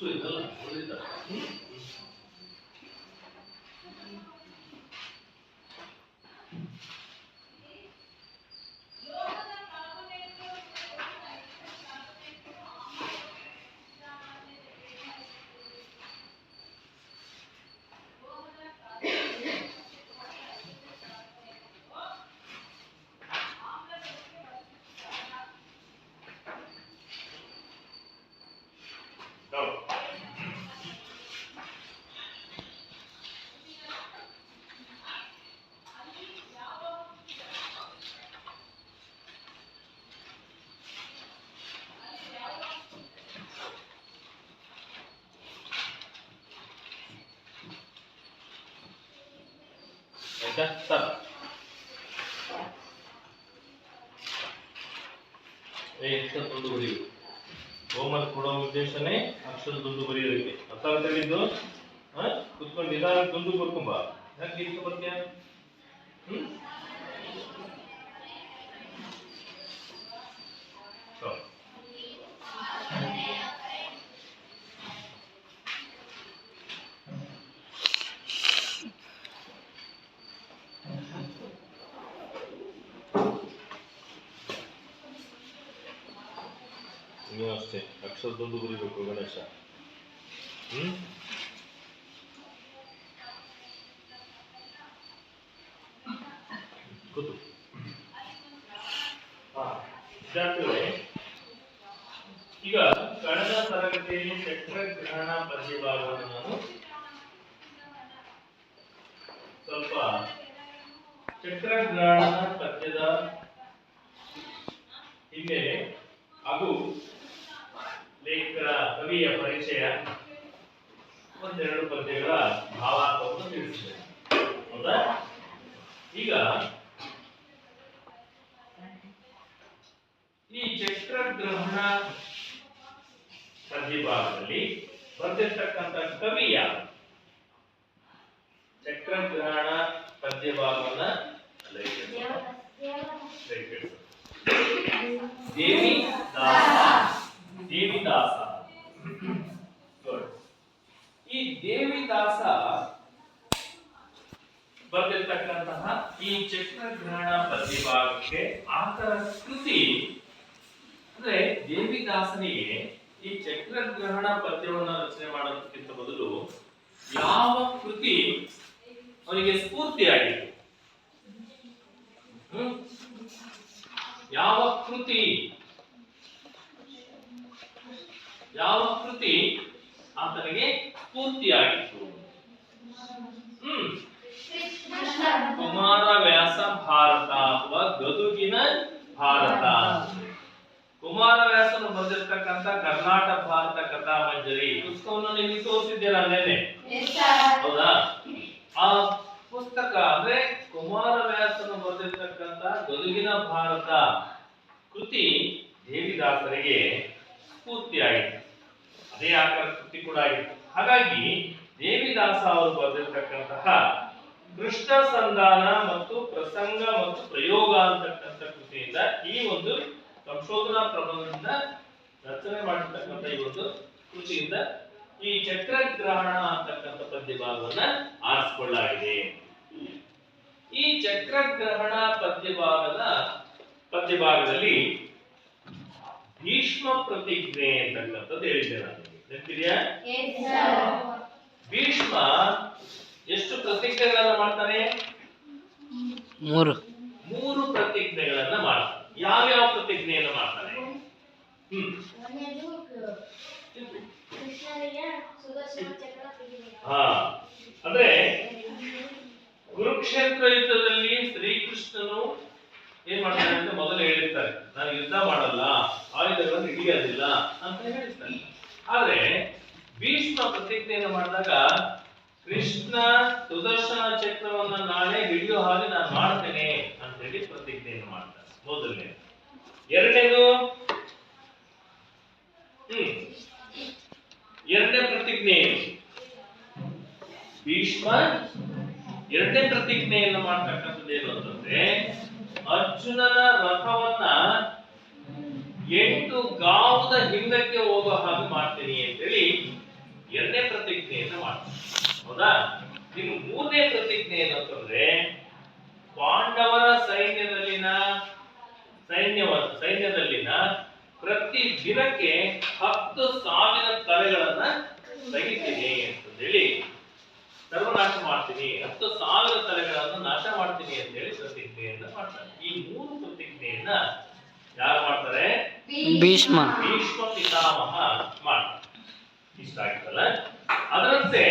ಇದಲ್ಲ ಉಳಿದ ದುಡ್ಡು ಬರೆಯುವುದು ಹೋಮ್ವರ್ಕ್ ಕೊಡೋ ಉದ್ದೇಶನೇ ಅಕ್ಷರ ದುಡ್ಡು ಬರೆಯೋದಕ್ಕೆ ಅರ್ಥ ತಿಳಿದ್ದು ಕುತ್ಕೊಂಡು ನಿಧಾನ ದುಡ್ಡು ಬರ್ಕೊಂಬ ಯಾಕೆ ಇಷ್ಟು ಬರ್ತೀಯ ನೀವು ಅಷ್ಟೇ ಅಕ್ಷರದೊಂದು ಬರೀಬೇಕು ಗಣೇಶ ಕೂತು ವಿದ್ಯಾರ್ಥಿಗಳೇ ಈಗ ಕಳೆದ ತರಗತಿಯಲ್ಲಿ ಚಕ್ರಗ್ರಹಣ ಪದ್ಯಭಾಗವನ್ನು ನಾನು ಸ್ವಲ್ಪ ಚಕ್ರಗ್ರಹಣ ಪದ್ಯದ ಹಿನ್ನೆಲೆ ಹಾಗೂ ಲೇಖಕರ ಕವಿಯ ಪರಿಚಯ ಒಂದೆರಡು ಪದ್ಯಗಳ ಭಾವಾರ್ಥವನ್ನು ತಿಳಿಸಿದೆ ಹೌದಾ ಈಗ ಈ ಚಕ್ರಗ್ರಹಣ ಪದ್ಯಭಾಗದಲ್ಲಿ ಬರೆದಿರ್ತಕ್ಕಂಥ ಕವಿ ಯಾರು ಚಕ್ರಗ್ರಹಣ ಪದ್ಯಭಾಗವನ್ನ ದೇವಿದಾಸ ಈ ದೇವಿದಾಸ ಬರೆದಿರ್ತಕ್ಕಂತಹ ಈ ಚಕ್ರಗ್ರಹಣ ಪದ್ಯಭಾಗಕ್ಕೆ ಆತರ ಕೃತಿ ಅಂದ್ರೆ ದೇವಿದಾಸನಿಗೆ ಈ ಚಕ್ರಗ್ರಹಣ ಪದ್ಯವನ್ನು ರಚನೆ ಮಾಡೋದಕ್ಕಿಂತ ಮೊದಲು ಯಾವ ಕೃತಿ ಅವನಿಗೆ ಸ್ಫೂರ್ತಿಯಾಗಿತ್ತು ಯಾವ ಕೃತಿ ಆತನಿಗೆ ಸ್ಫೂರ್ತಿಯಾಗಿತ್ತು ಕುಮಾರವ್ಯಾಸ ಭಾರತ ಅಥವಾ ಗದುಗಿನ ಭಾರತ ಕುಮಾರವ್ಯಾಸನು ಬರೆದಿರ್ತಕ್ಕಂಥ ಕರ್ನಾಟಕ ಭಾರತ ಕಥಾ ಮಂಜರಿ ಪುಸ್ತಕವನ್ನು ನಿಮಗೆ ತೋರಿಸಿದ್ದೇನೆ ಅಲ್ಲೇನೆ ಹೌದಾ ಆ ಪುಸ್ತಕ ಅಂದ್ರೆ ಕುಮಾರವ್ಯಾಸನು ಬರೆದಿರ್ತಕ್ಕಂಥ ಗದುಗಿನ ಭಾರತ ಕೃತಿ ದೇವಿದಾಸರಿಗೆ ಸ್ಫೂರ್ತಿಯಾಗಿತ್ತು ಅದೇ ಆಕಾರ ಕೃತಿ ಕೂಡ ಆಗಿತ್ತು ಹಾಗಾಗಿ ದೇವಿದಾಸ ಅವರು ಬರೆದಿರ್ತಕ್ಕಂತಹ ಕೃಷ್ಣ ಸಂಧಾನ ಮತ್ತು ಪ್ರಸಂಗ ಮತ್ತು ಪ್ರಯೋಗ ಅಂತಕ್ಕಂಥ ಕೃತಿಯಿಂದ ಈ ಒಂದು ಸಂಶೋಧನಾ ಪ್ರಬಂಧದಿಂದ ರಚನೆ ಮಾಡಿರ್ತಕ್ಕಂಥ ಈ ಒಂದು ಕೃತಿಯಿಂದ ಈ ಚಕ್ರಗ್ರಹಣ ಅಂತಕ್ಕಂಥ ಪದ್ಯಭಾಗವನ್ನ ಆರಿಸಿಕೊಳ್ಳಲಾಗಿದೆ ಈ ಚಕ್ರಗ್ರಹಣ ಪದ್ಯಭಾಗದಲ್ಲಿ ಭೀಷ್ಮ ಪ್ರತಿಜ್ಞೆ ಅಂತಕ್ಕಂಥದ್ದು ಹೇಳಿದ್ದೆ ನಾನು ನೆನಪಿದೆಯಾ ಭೀಷ್ಮ ಎಷ್ಟು ಪ್ರತಿಜ್ಞೆಗಳನ್ನ ಮಾಡ್ತಾನೆ ಮೂರು ಪ್ರತಿಜ್ಞೆಗಳನ್ನ ಮಾಡ್ತಾನೆ ಯಾವ್ಯಾವ ಪ್ರತಿಜ್ಞೆಯನ್ನು ಮಾಡ್ತಾನೆ ಅಂದ್ರೆ ಕುರುಕ್ಷೇತ್ರ ಯುದ್ಧದಲ್ಲಿ ಶ್ರೀಕೃಷ್ಣನು ಏನ್ ಮಾಡ್ತಾನೆ ಅಂತ ಮೊದಲು ಹೇಳಿರ್ತಾರೆ ನಾನು ಯುದ್ಧ ಮಾಡಲ್ಲ ಆಯುಧಗಳನ್ನು ಹಿಡಿಯೋದಿಲ್ಲ ಅಂತ ಹೇಳ್ತಾರೆ ಆದ್ರೆ ಭೀಷ್ಮ ಪ್ರತಿಜ್ಞೆಯನ್ನು ಮಾಡಿದಾಗ ಕೃಷ್ಣ ಸುದರ್ಶನ ಚಕ್ರವನ್ನ ನಾಳೆ ಹಿಡಿಯೋ ಹಾಗೆ ನಾನು ಮಾಡ್ತೇನೆ ಅಂತ ಹೇಳಿ ಪ್ರತಿಜ್ಞೆಯನ್ನು ಮಾಡ್ತಾರೆ ಮೊದಲನೇ ಎರಡನೇ ಪ್ರತಿಜ್ಞೆ ಭೀಷ್ಮ ಎರಡನೇ ಪ್ರತಿಜ್ಞೆಯನ್ನು ಮಾಡ್ತಕ್ಕಂಥದ್ದು ಏನು ಅಂತಂದ್ರೆ ಅರ್ಜುನನ ರಥವನ್ನ 8 ಗಾವದ ಹಿಂದಕ್ಕೆ ಹೋಗೋ ಹಾಗೆ ಮಾಡ್ತೀನಿ ಅಂತೇಳಿ ಎರಡನೇ ಪ್ರತಿಜ್ಞೆಯನ್ನ ಮಾಡ್ತಾರೆ. ಹೌದಾ? ಇನ್ನು ಮೂರನೇ ಪ್ರತಿಜ್ಞೆ ಏನಂತಂದ್ರೆ ಪಾಂಡವರ ಸೈನ್ಯದಲ್ಲಿನ ಪ್ರತಿ ದಿನಕ್ಕೆ 10,000 ತಲೆಗಳನ್ನ ತೆಗಿತೀನಿ ಅಂತಂದೇಳಿ, ಸರ್ವನಾಶ ಮಾಡ್ತೀನಿ, 10,000 ತಲೆಗಳನ್ನು ನಾಶ ಮಾಡ್ತೀನಿ ಅಂತ ಹೇಳಿ ಪ್ರತಿಜ್ಞೆಯನ್ನ ಮಾಡ್ತಾರೆ. ಈ ಮೂರು ಪ್ರತಿಜ್ಞೆಯನ್ನ ಯಾರು ಮಾಡ್ತಾರೆ? ಭೀಷ್ಮ ಪಿತಾಮಹ ಮಾಡ್ತಾರೆ. ಇಷ್ಟ ಆಗ್ತಲ್ಲ? ಅದರಂತೆ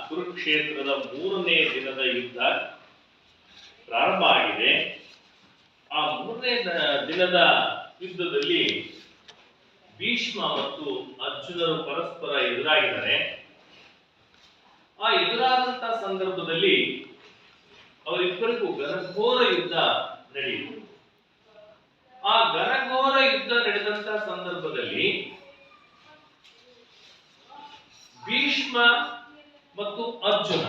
ಕುರುಕ್ಷೇತ್ರದ 3ನೇ ದಿನದ ಯುದ್ಧ ಪ್ರಾರಂಭ ಆಗಿದೆ. ಆ 3ನೇ ದಿನದ ಯುದ್ಧದಲ್ಲಿ ಭೀಷ್ಮ ಮತ್ತು ಅರ್ಜುನರು ಪರಸ್ಪರ ಎದುರಾಗಿದ್ದಾರೆ. ಆ ಎದುರಾದಂತಹ ಸಂದರ್ಭದಲ್ಲಿ ಅವರಿಬ್ಬರಿಗೂ ಘನಘೋರ ಯುದ್ಧ ನಡೆಯಿತು. ಆ ಘನಘೋರ ಯುದ್ಧ ನಡೆದಂತಹ ಸಂದರ್ಭದಲ್ಲಿ ಭೀಷ್ಮ ಮತ್ತು ಅರ್ಜುನ,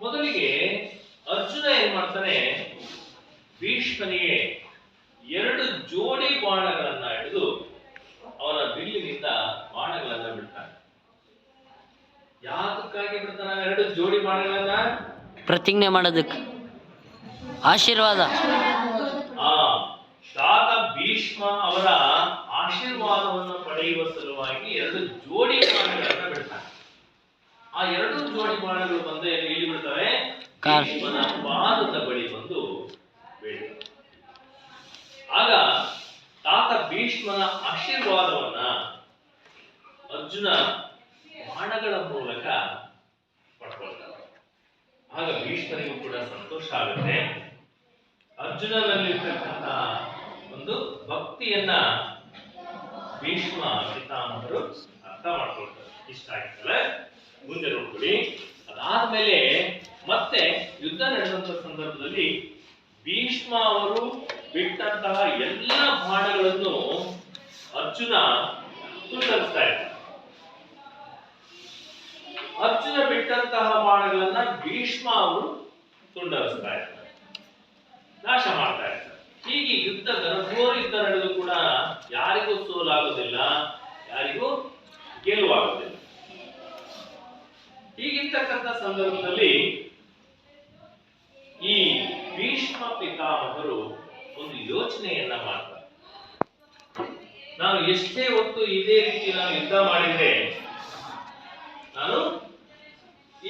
ಮೊದಲಿಗೆ ಅರ್ಜುನ ಏನ್ ಮಾಡ್ತಾನೆ, ಭೀಷ್ಮನಿಗೆ 2 ಜೋಡಿ ಬಾಣಗಳನ್ನ ಹಿಡಿದು ಅವನ ಬಿಲ್ಲಿನಿಂದ ಬಾಣಗಳನ್ನ ಬಿಡ್ತಾನೆ. ಯಾತಕ್ಕಾಗಿ ಬಿಡ್ತಾನೆ 2 ಜೋಡಿ ಬಾಣಗಳನ್ನ? ಪ್ರತಿಜ್ಞೆ ಮಾಡೋದಕ್ಕೆ, ಆಶೀರ್ವಾದ. ತಾತ ಭೀಷ್ಮ ಅವರ ಆಶೀರ್ವಾದವನ್ನು ಪಡೆಯುವ ಸಲುವಾಗಿ 2 ಜೋಡಿ ಬಾಣಗಳನ್ನ ಬಿಡ್ತಾನೆ. ಆ 2 ಜೋಡಿ ಬಾಣಗಳು ಬಂದು ಎಲ್ಲಿ ಬಿಡ್ತವೆ? ಭೀಷ್ಮನ ಪಾದದ ಬಳಿ ಬಂದು ಬೀಳ್ತವೆ. ಆಗ ತಾತ ಭೀಷ್ಮನ ಆಶೀರ್ವಾದವನ್ನ ಅರ್ಜುನ ಬಾಣಗಳ ಮೂಲಕ ಪಡ್ಕೊಳ್ತಾನೆ. ಆಗ ಭೀಷ್ಮನಿಗೂ ಕೂಡ ಸಂತೋಷ ಆಗುತ್ತೆ. ಅರ್ಜುನನಲ್ಲಿರ್ತಕ್ಕಂಥ ಒಂದು ಭಕ್ತಿಯನ್ನ ಭೀಷ್ಮ ಪಿತಾಮಹರು ಅರ್ಥ ಮಾಡ್ಕೊಳ್ತಾರೆ. ಇಷ್ಟ ಆಗ್ತಲ್ಲ? ಮುಂದೆ ನೋಡ್ಕೊಳ್ಳಿ. ಅದಾದ್ಮೇಲೆ ಮತ್ತೆ ಯುದ್ಧ ನಡೆದಂತ ಸಂದರ್ಭದಲ್ಲಿ ಭೀಷ್ಮ ಅವರು ಬಿಟ್ಟಂತಹ ಎಲ್ಲ ಬಾಣಗಳನ್ನು ಅರ್ಜುನ ತುಂಡರಿಸ್ತಾ ಇದ್ದಾರೆ. ಅರ್ಜುನ ಬಿಟ್ಟಂತಹ ಬಾಣಗಳನ್ನ ಭೀಷ್ಮ ಅವರು ತುಂಡರಿಸ್ತಾ ಇದ್ದಾರೆ, ನಾಶ ಮಾಡ್ತಾ ಇದ್ದಾರೆ. ಹೀಗೆ ಯುದ್ಧ ಘನಘೋರ ಯುದ್ಧ ನಡೆದು ಕೂಡ ಯಾರಿಗೂ ಸೋಲಾಗುವುದಿಲ್ಲ, ಯಾರಿಗೂ ಗೆಲುವಾಗುವುದಿಲ್ಲ. ಹೀಗಿರ್ತಕ್ಕಂಥ ಸಂದರ್ಭದಲ್ಲಿ ಈ ಭೀಷ್ಮ ಪಿತಾಮಹರು ಒಂದು ಯೋಚನೆಯನ್ನ ಮಾಡ್ತಾರೆ. ನಾನು ಎಷ್ಟೇ ಹೊತ್ತು ಇದೇ ರೀತಿ ನಾನು ಯುದ್ಧ ಮಾಡಿದ್ರೆ ನಾನು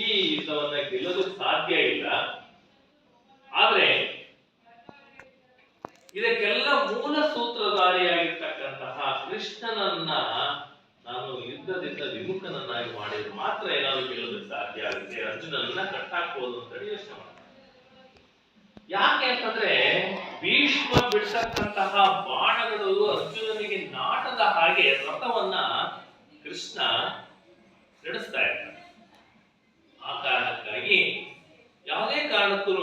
ಈ ಯುದ್ಧವನ್ನ ಗೆಲ್ಲಲು ಸಾಧ್ಯ ಇಲ್ಲ. ಆದ್ರೆ ಇದಕ್ಕೆಲ್ಲ ಮೂಲ ಸೂತ್ರಧಾರಿಯಾಗಿರ್ತಕ್ಕಂತಹ ಕೃಷ್ಣನನ್ನ ನಾನು ಯುದ್ಧದಿಂದ ವಿಮುಖನನ್ನಾಗಿ ಮಾಡಿದ್ರೆ ಮಾತ್ರ ಏನಾದ್ರು ಗೆಲ್ಲೋದಕ್ಕೆ ಸಾಧ್ಯ ಆಗುತ್ತೆ, ಅರ್ಜುನನ್ನ ಕಟ್ಟಾಕ್ಬೋದು ಅಂತ ಯೋಚನೆ ಮಾಡ್ತಾರೆ. ಯಾಕೆ ಅಂತಂದ್ರೆ ಭೀಷ್ಮ ಬಿಡ್ತಕ್ಕಂತಹ ಬಾಣಗಳು ಅರ್ಜುನನಿಗೆ ನಾಟದ ಹಾಗೆ ರಥವನ್ನ ಕೃಷ್ಣ ನಡೆಸ್ತಾ ಇರ್ತಾರೆ. ಆ ಕಾರಣಕ್ಕಾಗಿ ಯಾವುದೇ ಕಾರಣಕ್ಕೂ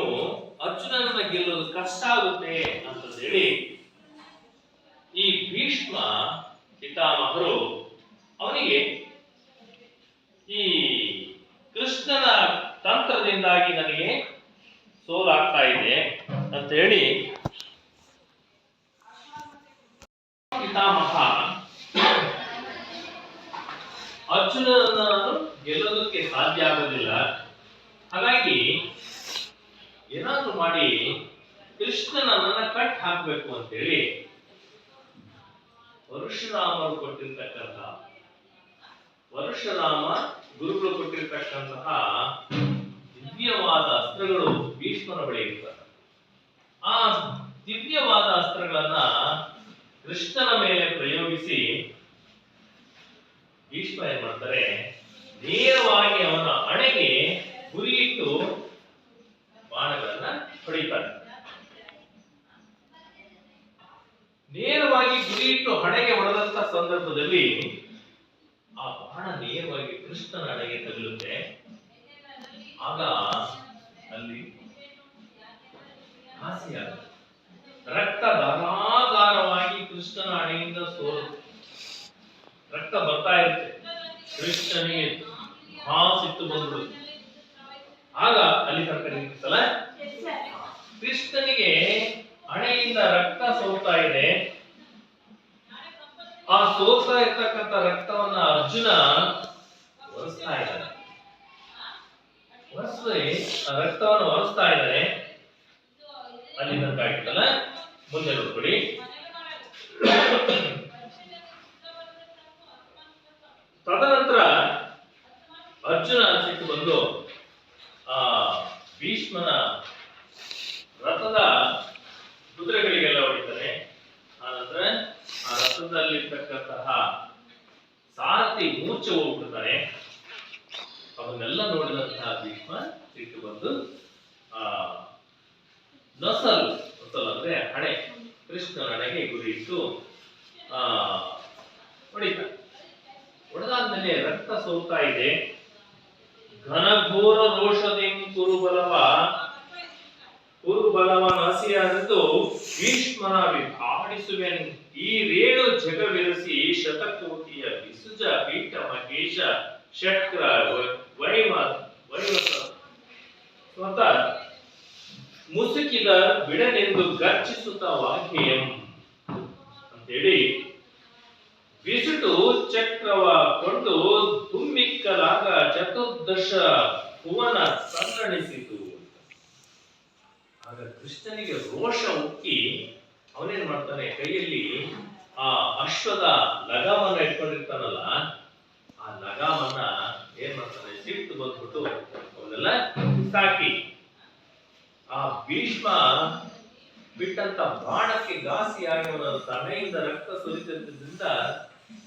ಅರ್ಜುನನನ್ನ ಗೆಲ್ಲೋದು ಕಷ್ಟ ಆಗುತ್ತೆ ಅಂತಂದೇಳಿ ಈ ಭೀಷ್ಮ ಪಿತಾಮಹರು ಅವನಿಗೆ ಈ ಕೃಷ್ಣನ ತಂತ್ರದಿಂದಾಗಿ ನನಗೆ ಸೋಲಾಗ್ತಾ ಇದೆ ಅಂತ ಹೇಳಿ ಪಿತಾಮಹ ಅರ್ಜುನನನ್ನು ಗೆಲ್ಲೋದಕ್ಕೆ ಸಾಧ್ಯ ಆಗೋದಿಲ್ಲ. ಹಾಗಾಗಿ ಏನಾದ್ರೂ ಮಾಡಿ ಕೃಷ್ಣನನ್ನ ಕಟ್ ಹಾಕಬೇಕು ಅಂತೇಳಿ ಪರಶುರಾಮರು ಕೊಟ್ಟಿರ್ತಕ್ಕಂಥ, ಪರಶುರಾಮ ಗುರುಗಳು ಕೊಟ್ಟಿರ್ತಕ್ಕಂತಹ ದಿವ್ಯವಾದ ಅಸ್ತ್ರಗಳು ಭೀಷ್ಮನ ಬಳಿ ಇರ್ತವೆ. ಆ ದಿವ್ಯವಾದ ಅಸ್ತ್ರಗಳನ್ನ ಕೃಷ್ಣನ ಮೇಲೆ ಪ್ರಯೋಗಿಸಿ ಭೀಷ್ಮ ಏನ್ ಮಾಡ್ತಾರೆ, ನೇರವಾಗಿ ಅವನ ಹಣೆಗೆ ಗುರಿಯಿಟ್ಟು ಬಾಣಗಳನ್ನ ಹೊಡಿತಾರೆ. ನೇರವಾಗಿ ಗುರಿಯಿಟ್ಟು ಹಣೆಗೆ ಹೊಡೆದಂತ ಸಂದರ್ಭದಲ್ಲಿ ಆ ಬಾಣ ನೇರವಾಗಿ ಕೃಷ್ಣನ ಹಣೆಗೆ ತಗುಲುತ್ತೆ. ಆಗ ಅಲ್ಲಿ ಹಾಸಿಯಾಗುತ್ತೆ, ರಕ್ತ ಧಾರಾಧಾರವಾಗಿ ಕೃಷ್ಣನ ಹಣೆಯಿಂದ ರಕ್ತ ಬರ್ತಾ ಇರುತ್ತೆ. ಕೃಷ್ಣನಿಗೆ ಸಿಟ್ಟು ಬಂದ್ಬಿಡುತ್ತೆ. ಆಗ ಅಲ್ಲಿ ತನಕ ನಿಂತಿತ್ತಲ್ಲ, ಕೃಷ್ಣನಿಗೆ ಹಣೆಯಿಂದ ರಕ್ತ ಸೋರ್ತಾ ಇದೆ. ಆ ಸೋರ್ತಾ ಇರ್ತಕ್ಕಂಥ ರಕ್ತವನ್ನ ಅರ್ಜುನ ಒರೆಸ್ತಾ ಇದ್ದಾನೆ. ಆ ರಕ್ತವನ್ನು ಒರೆಸ್ತಾ ಇದ್ದಾನೆ. ಅಲ್ಲಿ ತನಕ ಆಗಿತ್ತಲ್ಲ, ಮುಂದೆ ನೋಡ್ಕೊಳ್ಳಿ. ತದನಂತರ ಅರ್ಜುನ ಸಿಟ್ಟು ಬಂದು ಆ ಭೀಷ್ಮನ ರಥದ ಕುದುರೆಗಳಿಗೆಲ್ಲ ಹೊಡಿತಾನೆ. ಆನಂತರ ಆ ರಥದಲ್ಲಿರ್ತಕ್ಕಂತಹ ಸಾರಥಿ ಮೂರ್ಛೆ ಹೋಗ್ಬಿಡ್ತಾನೆ. ಅವನ್ನೆಲ್ಲ ನೋಡಿದಂತಹ ಭೀಷ್ಮ ಸಿಟ್ಟು ಬಂದು ನೊಸಲು ಅಂದ್ರೆ ಹಣೆ, ಕೃಷ್ಣನ ಹಣೆಗೆ ಗುರಿ ಇಟ್ಟು ಹೊಡಿತಾನೆ. ಹೊಡೆದಾದ್ಮೇಲೆ ರಕ್ತ ಸೋರ್ತಾ ಇದೆ. ಘನಘೋರ ರೋಷದಿಂ ಕುರುಬಲವ ನಸಿಯಂದು ಭೀಷ್ಮನ ವಿಭಾಡಿಸುವೆನು. ಈ ರೇಣು ಜಗವಿರಸಿ ಶತಕೋಟಿಯ ವಿಸುಜ ಪೀಠ ಮಹೇಶ ಶಕ್ರ ಸ್ವತಃ ಮುಸುಕಿದ ಬಿಡನೆಂದು ಗರ್ಜಿಸುತ್ತ ವಾಗ್ಯಂ ಅಂತೇಳಿ ಬಿಸುಟು ಚಕ್ರವ ಕೊಂಡು ತುಂಬಿಕ್ಕಲಾಗ ಚತುರ್ದಶ ಭುವನ ಸಂಗಣಿಸಿತು. ಆಗ ಕೃಷ್ಣನಿಗೆ ರೋಷ ಉಕ್ಕಿ ಅವನೇನ್ ಮಾಡ್ತಾನೆ, ಕೈಯಲ್ಲಿ ಆ ಅಶ್ವದ ಲಗಾಮನ್ನ ಇಟ್ಕೊಂಡಿರ್ತಾನಲ್ಲ, ಆ ಲಗಾಮನ್ನ ಏನ್ ಮಾಡ್ತಾನೆ, ಸಿಟ್ಟು ಬಂದ್ಬಿಟ್ಟು ಅವನ್ನೆಲ್ಲ ಸಾಕಿ ಆ ಭೀಷ್ಮ ಬಿಟ್ಟಂತ ಬಾಣಕ್ಕೆ ಘಾಸಿಯಾಗಿ ಅವನ ತಲೆಯಿಂದ ರಕ್ತ ಸುರಿತದ್ರಿಂದ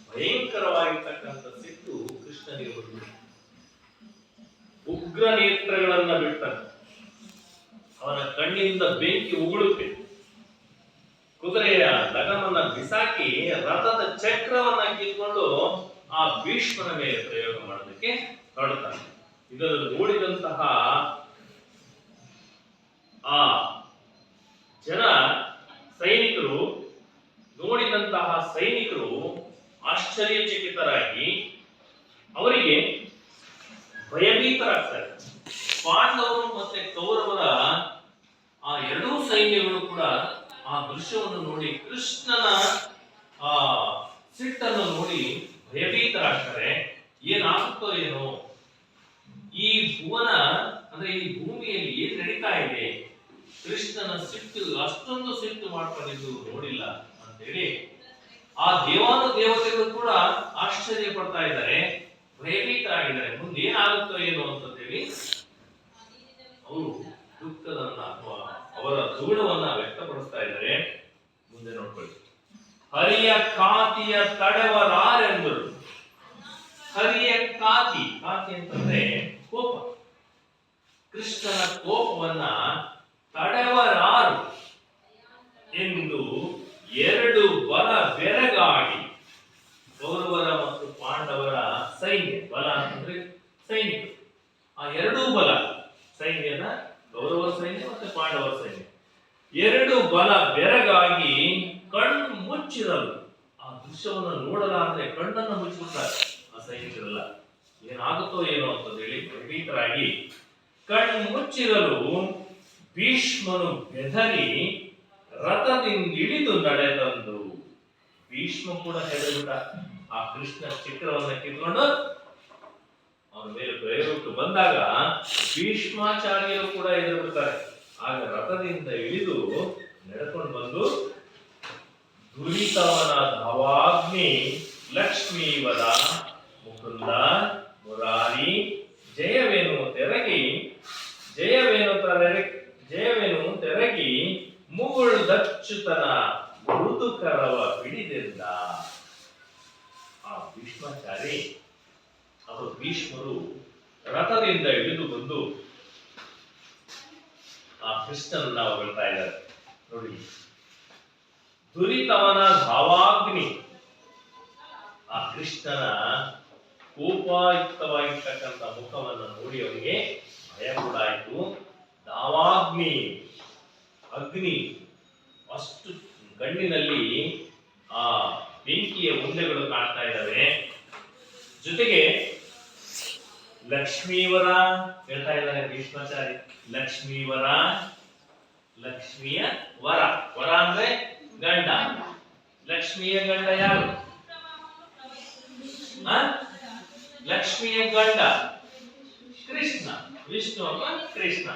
ಭಯಂಕರವಾಗಿರ್ತಕ್ಕಂಥ ಸಿಟ್ಟು ಕೃಷ್ಣನಿಗೆ ಬಂದ್ಬಿಟ್ಟು ಉಗ್ರ ನೇತ್ರಗಳನ್ನ ಬಿಡ್ತಾನೆ. ಅವನ ಕಣ್ಣಿಂದ ಬೆಂಕಿ ಉಗುಳುತ್ತೆ. ಕುದುರೆಯ ಲಗಾಮನ್ನ ಬಿಸಾಕಿ ರಥದ ಚಕ್ರವನ್ನ ಕಿತ್ಕೊಂಡು ಆ ಭೀಷ್ಮನ ಮೇಲೆ ಪ್ರಯೋಗ ಮಾಡೋದಕ್ಕೆ ಹೊರಡ್ತಾನೆ. ಇದನ್ನು ನೋಡಿದಂತಹ ಆ ಜನ ಸೈನಿಕರು ಆಶ್ಚರ್ಯಚಕಿತರಾಗಿ ಅವರಿಗೆ ಭಯಭೀತರಾಗ್ತಾರೆ. ಪಾಂಡವರು ಮತ್ತೆ ಕೌರವರ ಆ ಎರಡೂ ಸೈನ್ಯಗಳು ಕೂಡ ಆ ದೃಶ್ಯವನ್ನು ನೋಡಿ, ಕೃಷ್ಣನ ಆ ಸಿಟ್ಟನ್ನು ನೋಡಿ ಭಯಭೀತರಾಗ್ತಾರೆ. ಏನಾಗುತ್ತೋ ಏನೋ, ಈ ಭುವನ ಅಂದ್ರೆ ಈ ಭೂಮಿಯಲ್ಲಿ ಏನ್ ನಡೀತಾ ಇದೆ, ಕೃಷ್ಣನ ಸಿಟ್ಟು ಅಷ್ಟೊಂದು ಸಿಟ್ಟು ಮಾಡ್ಕೊಂಡಿದ್ದು ನೋಡಿಲ್ಲ ಅಂತೇಳಿ ಆ ದೇವಾನುದೇವತೆಗಳು ಕೂಡ ಆಶ್ಚರ್ಯ ಪಡ್ತಾ ಇದ್ದಾರೆ, ಭಯಭೀತರಾಗಿದ್ದಾರೆ. ಮುಂದೆ ಏನಾಗುತ್ತೋ ಏನೋ ಅಂತೇಳಿ ಅವರು ದುಃಖದನ್ನ ಅಥವಾ ಅವರ ಧೂಳವನ್ನ ವ್ಯಕ್ತಪಡಿಸ್ತಾ ಇದ್ದಾರೆ. ಮುಂದೆ ನೋಡ್ಕೊಳ್ಳಿ. ಹರಿಯ ಕಾತಿಯ ತಡೆವರಾರೆಂದರು. ಹರಿಯ ಕಾತಿ ಅಂತಂದ್ರೆ ಕೋಪ. ಕೃಷ್ಣನ ಕೋಪವನ್ನ ತಡೆವರಾರು ಎಂದು ಎರಡು ಬಲ ಬೆರಗಾಗಿ ಕೌರವರ ಮತ್ತು ಪಾಂಡವರ ಸೈನ್ಯ, ಬಲ ಅಂತಂದ್ರೆ ಸೈನಿಕರು, ಆ ಎರಡೂ ಬಲ ಸೈನ್ಯದ ಕೌರವರ ಸೈನ್ಯ ಮತ್ತೆ ಪಾಂಡವರ ಸೈನ್ಯ ಎರಡು ಬಲ ಬೆರಗಾಗಿ ಕಣ್ಣು ಮುಚ್ಚಿರಲು. ಆ ದೃಶ್ಯವನ್ನು ನೋಡಲಾದ್ರೆ ಕಣ್ಣನ್ನು ಮುಚ್ಚಿಬಿಡ್ತಾರೆ ಆ ಸೈನಿಕರೆಲ್ಲ. ಏನಾಗುತ್ತೋ ಏನೋ ಅಂತ ಹೇಳಿ ಭಯಭೀತರಾಗಿ ಕಣ್ಣು ಮುಚ್ಚಿರಲು ಭೀಷ್ಮನು ಬೆದರಿ ರಥದಿಂದಿಳಿದು ನಡೆದಂದು. ಭೀಷ್ಮ ಕೂಡ ಹೆದರಿಬಿಟ್ಟ. ಆ ಕೃಷ್ಣ ಚಕ್ರವನ್ನ ಕಿತ್ಕೊಂಡು ಅವನ ಮೇಲೆ ಪ್ರಯೋಗಕ್ಕೆ ಬಂದಾಗ ಭೀಷ್ಮಾಚಾರ್ಯರು ಕೂಡ ಎದುರುಬಿಡ್ತಾರೆ. ಆಗ ರಥದಿಂದ ಇಳಿದು ನಡೆಕೊಂಡು ಬಂದು ದುರಿತವನ ಧಾವಾಗ್ನಿ ಲಕ್ಷ್ಮೀವರ ಮುಕುಂದ ಮುರಾರಿ ಜಯವೇನು ತೆರಗಿ ಮುಗುಳ್ದಚ್ಚುತನ ಮೃದುಕರವ ಹಿಡಿದೆಂದ. ಆ ಭೀಷ್ಮಾಚಾರಿ ಅವರು ಭೀಷ್ಮರು ರಥದಿಂದ ಇಳಿದು ಬಂದು ಆ ಕೃಷ್ಣನನ್ನ ಹೊಗಳ್ತಾ ಇದ್ದಾರೆ. ನೋಡಿ, ದುರಿತವನ ಧಾವಾಗ್ನಿ, ಆ ಕೃಷ್ಣನ ಕೋಪಾಯುಕ್ತವಾಗಿರ್ತಕ್ಕಂಥ ಮುಖವನ್ನು ನೋಡಿ ಅವನಿಗೆ ಭಯ ಕೂಡ ಆಯಿತು. ಧಾವಾಗ್ನಿ, ಅಗ್ನಿ, ಅಷ್ಟು ಕಣ್ಣಿನಲ್ಲಿ ಆ ಬೆಂಕಿಯ ಉಂಡೆಗಳು ಕಾಣ್ತಾ ಇದ್ದಾವೆ. ಜೊತೆಗೆ ಲಕ್ಷ್ಮೀವರ ಹೇಳ್ತಾ ಇದ್ದಾರೆ ಭೀಷ್ಮಾಚಾರಿ. ಲಕ್ಷ್ಮೀವರ ಲಕ್ಷ್ಮಿಯ ವರ. ವರ ಅಂದ್ರೆ ಗಂಡ. ಲಕ್ಷ್ಮಿಯ ಗಂಡ ಯಾರು? ಲಕ್ಷ್ಮಿಯ ಗಂಡ ಕೃಷ್ಣ. ವಿಷ್ಣು ಅಮ್ಮ ಕೃಷ್ಣ.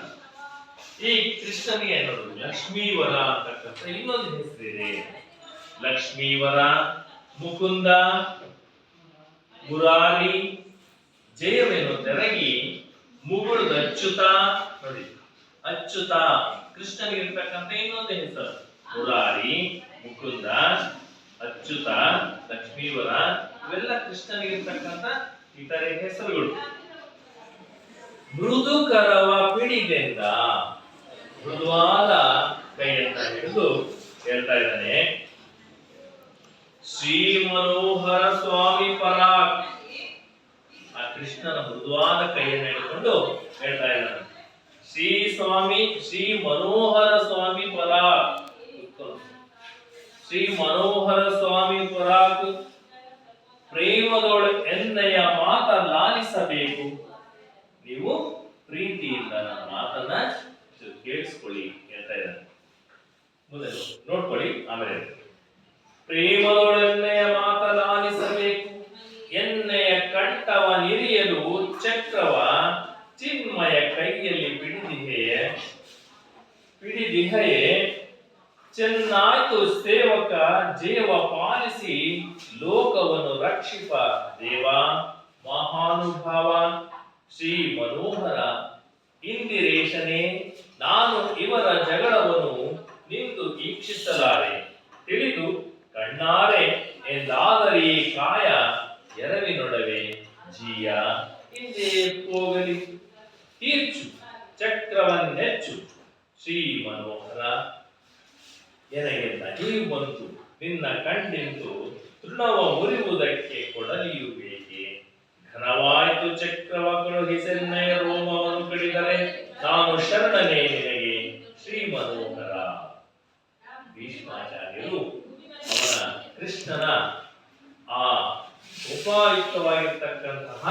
ಈ ಕೃಷ್ಣನಿಗೆ ನೋಡುದು ಲಕ್ಷ್ಮೀವರ ಅಂತಕ್ಕಂಥ ಇನ್ನೊಂದು ಹೆಸರಿದೆ. ಲಕ್ಷ್ಮೀವರ, ಮುಕುಂದ, ಮುರಾರಿ, ಜಯವೇನು ತೆರಗಿ, ಮುಗುಳುದ ಅಚ್ಯುತ. ನೋಡಿ, ಅಚ್ಯುತ ಕೃಷ್ಣನಿಗೆ ಇರ್ತಕ್ಕಂಥ ಇನ್ನೊಂದು ಹೆಸರು. ಮುರಾರಿ, ಮುಕುಂದ, ಅಚ್ಯುತ, ಲಕ್ಷ್ಮೀವರ ಇವೆಲ್ಲ ಕೃಷ್ಣನಿಗೆ ಇರ್ತಕ್ಕಂಥ ಇತರೆ ಹೆಸರುಗಳು. ಮೃದು ಕರವ ಪಿಡಿದೆಂದ, ಮೃದುವಾದ ಕೈಯನ್ನ ಹಿಡಿದು ಹೇಳ್ತಾ ಇದ್ದಾನೆ, ಶ್ರೀ ಮನೋಹರ ಸ್ವಾಮಿ ಪರಾಕ್. ಆ ಕೃಷ್ಣನ ಮೃದುವಾದ ಕೈಯನ್ನು ಹಿಡಿದುಕೊಂಡು ಹೇಳ್ತಾ ಇದ್ದಾನೆ, ಶ್ರೀ ಮನೋಹರ ಸ್ವಾಮಿ ಪರಾಕ್. ಶ್ರೀ ಮನೋಹರ ಸ್ವಾಮಿ ಪರಾಕ್ ಪ್ರೇಮದೊಳ ಎನ್ನೆಯ ಮಾತ ಲಾಲಿಸಬೇಕು. ನೀವು ಪ್ರೀತಿಯಿಂದ ನನ್ನ ಮಾತನ್ನ ಕೇಳಿಸ್ಕೊಳ್ಳಿ ಹೇಳ್ತಾ ಇದ್ದಾನೆ. ಮೊದಲು ನೋಡ್ಕೊಳ್ಳಿ, ಆಮೇಲೆ ಪ್ರೇಮದೊಳೆನ್ನೆಯ ಮಾತ ಲಾಲಿಸಬೇಕು. ಎನ್ನೆಯ ಕಂಠವ ನಿರಿಯಲು ಚಕ್ರವ ಚಿನ್ಮಯ ಕೈಯಲ್ಲಿ ಪಿಡಿದಿಹೆಯೇ ಚೆನ್ನಾಯ್ತು ಸೇವಕ ಜೇವ ಪಾಲಿಸಿ ಲೋಕವನ್ನು ರಕ್ಷಿಪ ದೇವ ಮಹಾನುಭಾವ. ಶ್ರೀ ಮನೋಹರ ಇಂದಿರೇಶನೇ, ನಾನು ಇವರ ಜಗಳವನ್ನು ನಿಂತು ವೀಕ್ಷಿಸಲಾರೆ. ತಿಳಿದು ಕಣ್ಣಾರೆ ಎಂದಾದರೆ ಕಾಯ ಎರವಿನೊಡವೆ ಜೀಯ ಹಿಂದೆ ಹೋಗಲಿ. ತೀರ್ಚು ಚಕ್ರವನ್ನೆಚ್ಚು ಶ್ರೀ ಮನೋಹರ, ಎನಗೆ ನಗೆಯು ಬಂತು ನಿನ್ನ ಕಂಡಿಂತು ತೃಣವ ಮುರಿಯುವುದಕ್ಕೆ ಕೊಡಲಿಯು ಬೇಕೆ. ಘನವಾಯಿತು ಚಕ್ರವ ಕಳುಹಿಸೆನ್ನೆಯ ರೋಮವನ್ನು ಕಡಿದರೆ ನಾನು ಶರಣನೇ ನಿನಗೆ ಶ್ರೀ ಮನೋಹರ. ಭೀಷ್ಮಾಚಾರ್ಯರು ಅವನ ಕೃಷ್ಣನ ಆ ಉಪಯುಕ್ತವಾಗಿರ್ತಕ್ಕಂತಹ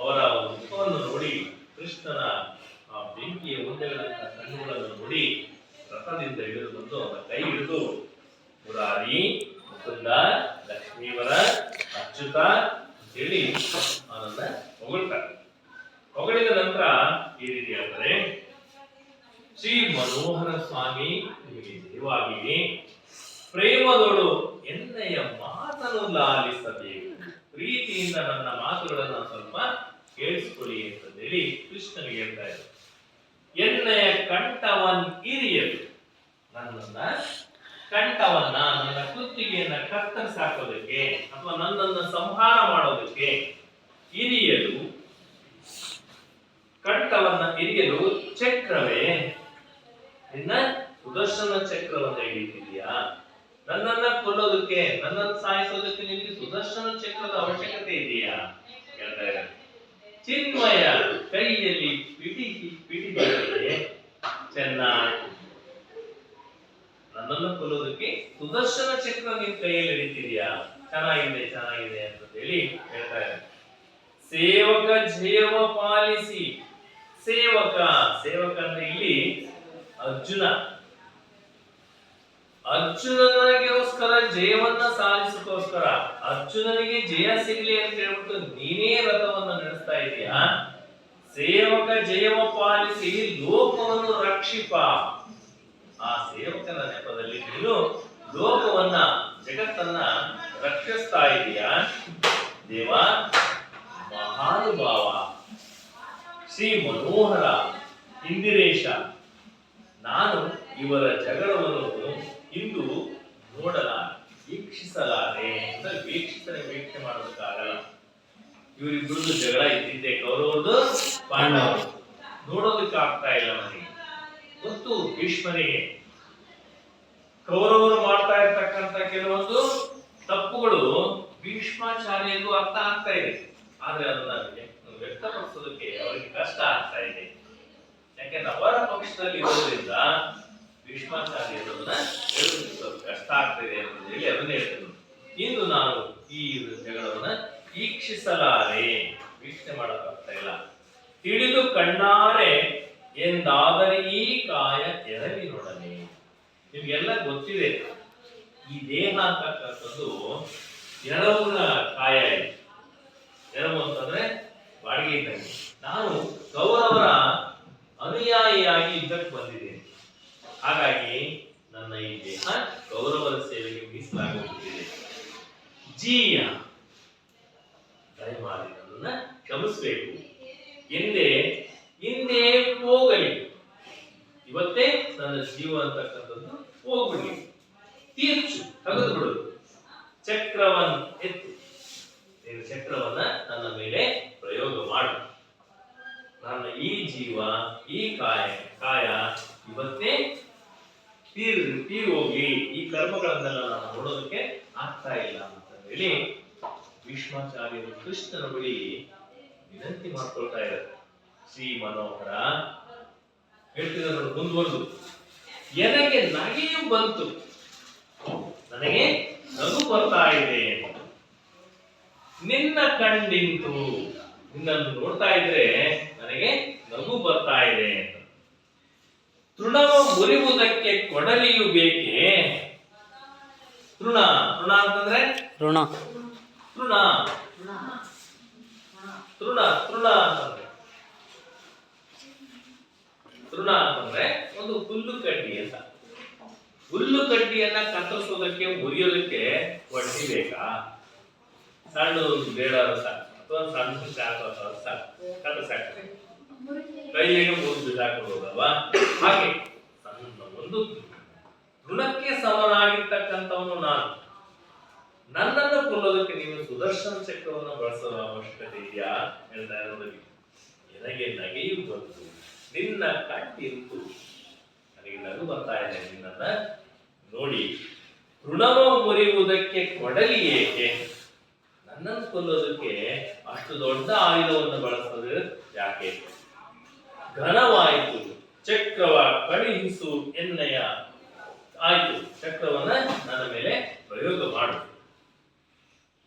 ಅವರ ಮುಖವನ್ನು ನೋಡಿ, ಕೃಷ್ಣನ ಆ ಬೆಂಕಿಯ ಉಂಡೆಗಳಂತಹ ಕಣ್ಣುಗಳನ್ನು ನೋಡಿ ರಥದಿಂದ ಇಳಿದು ಬಂದು ಅವನ ಕೈ ಹಿಡಿದು ಮುರಾರಿ, ಮುಕುಂದ, ಲಕ್ಷ್ಮೀವರ, ಅಚ್ಯುತ ಹೇಳಿ ಅವನನ್ನ ಹೊಗಳ್ತಾರೆ. ಹೊಗಳಿದ ನಂತರ ಈ ರೀತಿ ಹೇಳ್ತಾರೆ, ಶ್ರೀ ಮನೋಹರ ಸ್ವಾಮಿ ನಿಮಗೆ ಜಯವಾಗಲಿ. ಪ್ರೇಮದೊಳು ಎನ್ನೆಯ ಮಾತನ್ನು ಲಾಲಿಸಬೇಕು. ಪ್ರೀತಿಯಿಂದ ನನ್ನ ಮಾತುಗಳನ್ನ ಸ್ವಲ್ಪ ಕೇಳಿಸ್ಕೊಳ್ಳಿ ಅಂತ ಹೇಳಿ ಕೃಷ್ಣನಿಗೆ ಹೇಳ್ತಾ ಇದ್ದಾರೆ. ಎನ್ನೆಯ ಕಂಠವನ್ ಇರಿಯಲು, ನನ್ನ ಕಂಠವನ್ನ, ನನ್ನ ಕುತ್ತಿಗೆಯನ್ನ ಕತ್ತರಿಸಾಕೋದಕ್ಕೆ ಅಥವಾ ನನ್ನನ್ನು ಸಂಹಾರ ಮಾಡೋದಕ್ಕೆ ಇರಿಯಲು, ಕಂಠವನ್ನ ಇರಿಯಲು ಚಕ್ರವೇ, ನಿನ್ನ ಸುದರ್ಶನ ಚಕ್ರವನ್ನ ಹಿಡಿತಿದ್ಯಾ? ನನ್ನನ್ನ ಕೊಲ್ಲೋದಕ್ಕೆ, ನನ್ನನ್ನು ಸಾಯಿಸೋದಕ್ಕೆ ನಿನಗೆ ಸುದರ್ಶನ ಚಕ್ರದ ಅವಶ್ಯಕತೆ ಇದೆಯಾ ಹೇಳ್ತಾ ಇದ್ದಾರೆ. ಚಿನ್ಮಯ ಕೈಯಲ್ಲಿ ಪಿಡಿದಿದೆ ಚೆನ್ನಾಗಿ, ನನ್ನನ್ನು ಕೊಲ್ಲೋದಕ್ಕೆ ಸುದರ್ಶನ ಚಕ್ರ ನಿನ್ ಕೈಯಲ್ಲಿ ಹಿಡಿತಿದ್ಯಾ? ಚೆನ್ನಾಗಿದೆ ಅಂತ ಹೇಳಿ ಹೇಳ್ತಾ ಇದ್ದಾರೆ. ಸೇವಕ ಜೇವ ಪಾಲಿಸಿ. ಸೇವಕ ಅಂದ್ರೆ ಇಲ್ಲಿ ಅರ್ಜುನನಿಗೋಸ್ಕರ ಜಯವನ್ನ ಸಾಧಿಸೋಕೋಸ್ಕರ, ಅರ್ಜುನನಿಗೆ ಜಯ ಸಿಗ್ಲಿ ಅಂತ ಹೇಳ್ಬಿಟ್ಟು ನೀನೇ ರಥವನ್ನು ನಡೆಸ್ತಾ ಇದೀಯಾ. ಸೇವಕ ಜಯವ ಪಾಲಿಸಿ ಲೋಕವನ್ನು ರಕ್ಷಿಪ. ಆ ಸೇವಕನ ನೆಪದಲ್ಲಿ ನೀನು ಲೋಕವನ್ನ, ಜಗತ್ತನ್ನ ರಕ್ಷಿಸ್ತಾ ಇದೀಯಾ ದೇವ ಮಹಾನುಭಾವ. ಶ್ರೀ ಮನೋಹರ ಇಂದಿರೇಶ, ನಾನು ಇವರ ಜಗಳವನ್ನು ಇಂದು ವೀಕ್ಷಿಸಲಾರೆ ಅಂತ ವೀಕ್ಷಣೆ ಮಾಡೋದಕ್ಕಾಗಲ್ಲ. ಇವರಿಬ್ಬರದು ಜಗಳ ಇದ್ದಿದ್ದೆ, ಕೌರವರದು ಪಾಂಡವರು, ನೋಡೋದಕ್ಕೆ ಆಗ್ತಾ ಇಲ್ಲ ನನಗೆ. ಗೊತ್ತು ಭೀಷ್ಮನಿಗೆ ಕೌರವರು ಮಾಡ್ತಾ ಇರ್ತಕ್ಕಂಥ ಕೆಲವೊಂದು ತಪ್ಪುಗಳು ಭೀಷ್ಮಾಚಾರ್ಯರಿಗೂ ಅರ್ಥ ಆಗ್ತಾ ಇದೆ, ಆದ್ರೆ ಅದನ್ನ ವ್ಯಕ್ತಪಡಿಸೋದಕ್ಕೆ ಅವರಿಗೆ ಕಷ್ಟ ಆಗ್ತಾ ಇದೆ. ಯಾಕೆಂದ್ರೆ ಅವರ ಪಕ್ಷದಲ್ಲಿ ಇರೋದ್ರಿಂದ ಭೀಷ್ಮಾಚಾರ್ಯರನ್ನ ಹೇಳೋದಕ್ಕೆ ಕಷ್ಟ ಆಗ್ತಿದೆ ಅಂತ ಹೇಳಿ ಅದನ್ನೇ ಹೇಳ್ತಾರೆ. ಇಂದು ನಾನು ಈ ಜಗಳವನ್ನ ವೀಕ್ಷಿಸಲಾರೆ, ವೀಕ್ಷಣೆ ಮಾಡೋಕ್ಕಾಗ್ತಾ ಇಲ್ಲ. ತಿಳಿದು ಕಣ್ಣಾರೆ ಎಂದಾದರೆ ಈ ಕಾಯ ಎರವಿನೊಡನೆ. ನಿಮ್ಗೆಲ್ಲ ಗೊತ್ತಿದೆ, ಈ ದೇಹ ಅಂತಕ್ಕಂಥದ್ದು ಎರವನ ಕಾಯ ಇದೆ. ಎರವು ಅಂತಂದ್ರೆ ಬಾಡಿಗೆ ಇದ್ದಂಗೆ. ನಾನು ಕೌರವರ ಅನುಯಾಯಿಯಾಗಿ ಯುದ್ಧಕ್ಕೆ ಬಂದಿದ್ದೇನೆ. ಹಾಗಾಗಿ ನನ್ನ ಈ ದೇಹ ಕೌರವರ ಸೇವೆಗೆ ಮೀಸಲಾಗುತ್ತಿದೆ. ಜೀಯ, ದಯಮಾಡಿ ನನ್ನನ್ನ ಕ್ಷಮಿಸಬೇಕು. ಹಿಂದೆ ಹೋಗಲಿ, ಇವತ್ತೇ ನನ್ನ ಜೀವ ಅಂತಕ್ಕಂಥದ್ದು ಹೋಗ್ಬಿಡಿ. ತೀರ್ಚು, ತೆಗೆದು ಬಿಡು. ಚಕ್ರವನ್ ಎತ್ತು, ನೀನು ಚಕ್ರವನ್ನ ನನ್ನ ಮೇಲೆ ಪ್ರಯೋಗ ಮಾಡು. ನನ್ನ ಈ ಜೀವ, ಈ ಕಾಯ ಇವತ್ತೇ ತೀರಿ ಹೋಗ್ಲಿ. ಈ ಕರ್ಮಗಳನ್ನೆಲ್ಲ ನಾನು ನೋಡೋದಕ್ಕೆ ಆಗ್ತಾ ಇಲ್ಲ ಅಂತ ಹೇಳಿ ಭೀಷ್ಮಾಚಾರ್ಯರು ಕೃಷ್ಣನ ಬಳಿ ವಿನಂತಿ ಮಾಡ್ಕೊಳ್ತಾ ಇದ್ದಾರೆ. ಶ್ರೀ ಮನೋಹರ ಹೇಳ್ತಿದ್ದಾರೆ ಮುಂದುವರೆದು, ನನಗೆ ನಗೆಯು ಬಂತು, ನನಗೆ ನಗು ಬರ್ತಾ ಇದೆ. ನಿನ್ನ ಕಂಡಿಂತು, ನಿನ್ನನ್ನು ನೋಡ್ತಾ ಇದ್ರೆ ನನಗೆ ನಗು ಬರ್ತಾ ಇದೆ. ತೃಣವ ಮುರಿಯುವುದಕ್ಕೆ ಕೊಡಲಿಯು ಬೇಕೆ? ತೃಣ ಅಂತಂದ್ರೆ ಋಣ. ತೃಣ ಅಂತಂದ್ರೆ ಒಂದು ಹುಲ್ಲು ಕಡ್ಡಿ ಅಂತ. ಹುಲ್ಲು ಕಡ್ಡಿಯನ್ನ ಕತ್ತರಿಸೋದಕ್ಕೆ ಮುರಿಯೋದಕ್ಕೆ ಒಡ್ಡಿ ಬೇಕಾ? ಸಣ್ಣ ಬೇಡ ಸಾಕು, ಅಥವಾ ಸಣ್ಣ ಸಾಕು ಕತ್ತರಿಸಾಕ್ತದೆ, ಕೈಗೆ ಮುರಿದು ಬಿಸಾಕೊಂಡು ಹೋಗಲ್ವಾ? ಹಾಗೆ ಸಣ್ಣ ಒಂದು ಋಣಕ್ಕೆ ಸಮನಾಗಿರ್ತಕ್ಕಂಥವನು ನಾನು. ನನ್ನನ್ನು ಕೊಲ್ಲೋದಕ್ಕೆ ನೀನು ಸುದರ್ಶನ ಚಕ್ರವನ್ನು ಬಳಸುವ ಅವಶ್ಯಕತೆ ಇದೆಯಾ? ಹೇಳ್ತಾ ಇರೋದಕ್ಕೆ ನನಗೆ ನಗೆಯು ಬಂತು, ನಿನ್ನ ಕಟ್ಟಿತ್ತು, ನನಗೆ ನಗು ಬರ್ತಾ ಇದೆ ನಿನ್ನನ್ನ ನೋಡಿ. ಋಣವ ಮುರಿಯುವುದಕ್ಕೆ ಕೊಡಲಿ ಏಕೆ? ನನ್ನನ್ನು ಕೊಲ್ಲೋದಕ್ಕೆ ಅಷ್ಟು ದೊಡ್ಡ ಆಯುಧವನ್ನು ಬಳಸೋದು ಯಾಕೆ? ಘನವಾಯಿತು ಚಕ್ರವ ಕಳುಹಿಸು ಎನ್ನಯ. ಆಯ್ತು, ಚಕ್ರವನ್ನ ನನ್ನ ಮೇಲೆ ಪ್ರಯೋಗ ಮಾಡು.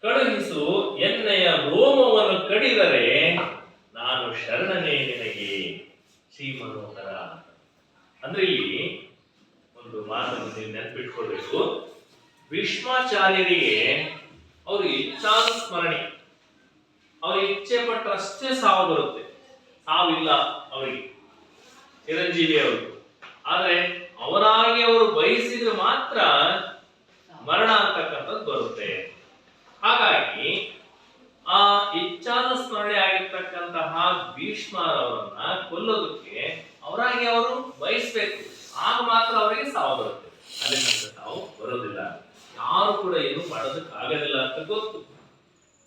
ಕಳುಹಿಸು ಎನ್ನಯ ರೋಮವನ್ನು ಕಡಿದರೆ ನಾನು ಶರಣನೇ ನಿನಗೆ. ಶ್ರೀ ಮನೋಹರ ಅಂದ್ರೆ ಇಲ್ಲಿ ಒಂದು ಮಾತನ್ನು ನೀವು ನೆನಪಿಟ್ಕೊಳ್ಬೇಕು. ಭೀಷ್ಮಾಚಾರ್ಯರಿಗೆ ಅವರು ಇಚ್ಛಾನುಸ್ಮರಣೆ, ಅವ್ರ ಇಚ್ಛೆ ಪಟ್ಟರಷ್ಟೇ ಸಾವು ಬರುತ್ತೆ, ಸಾವಿಲ್ಲ ಅವರಿಗೆ, ಚಿರಂಜೀವಿ ಅವರು. ಆದ್ರೆ ಅವರಾಗಿ ಅವರು ಬಯಸಿದ್ರೆ ಮಾತ್ರ ಮರಣ ಅಂತಕ್ಕಂಥದ್ದು ಬರುತ್ತೆ. ಹಾಗಾಗಿ ಆ ಇಚ್ಛಾನುಸ್ಮರಣೆ ಆಗಿರ್ತಕ್ಕಂತಹ ಭೀಷ್ಮರವರನ್ನ ಕೊಲ್ಲೋದಕ್ಕೆ ಅವರಾಗಿ ಅವರು ಬಯಸ್ಬೇಕು, ಆಗ ಮಾತ್ರ ಅವರಿಗೆ ಸಾವು ಬರುತ್ತೆ. ಅಲ್ಲಿಂದ ಸಾವು ಬರೋದಿಲ್ಲ, ಯಾರು ಕೂಡ ಏನು ಮಾಡೋದಕ್ಕೆ ಆಗೋದಿಲ್ಲ ಅಂತ ಗೊತ್ತು.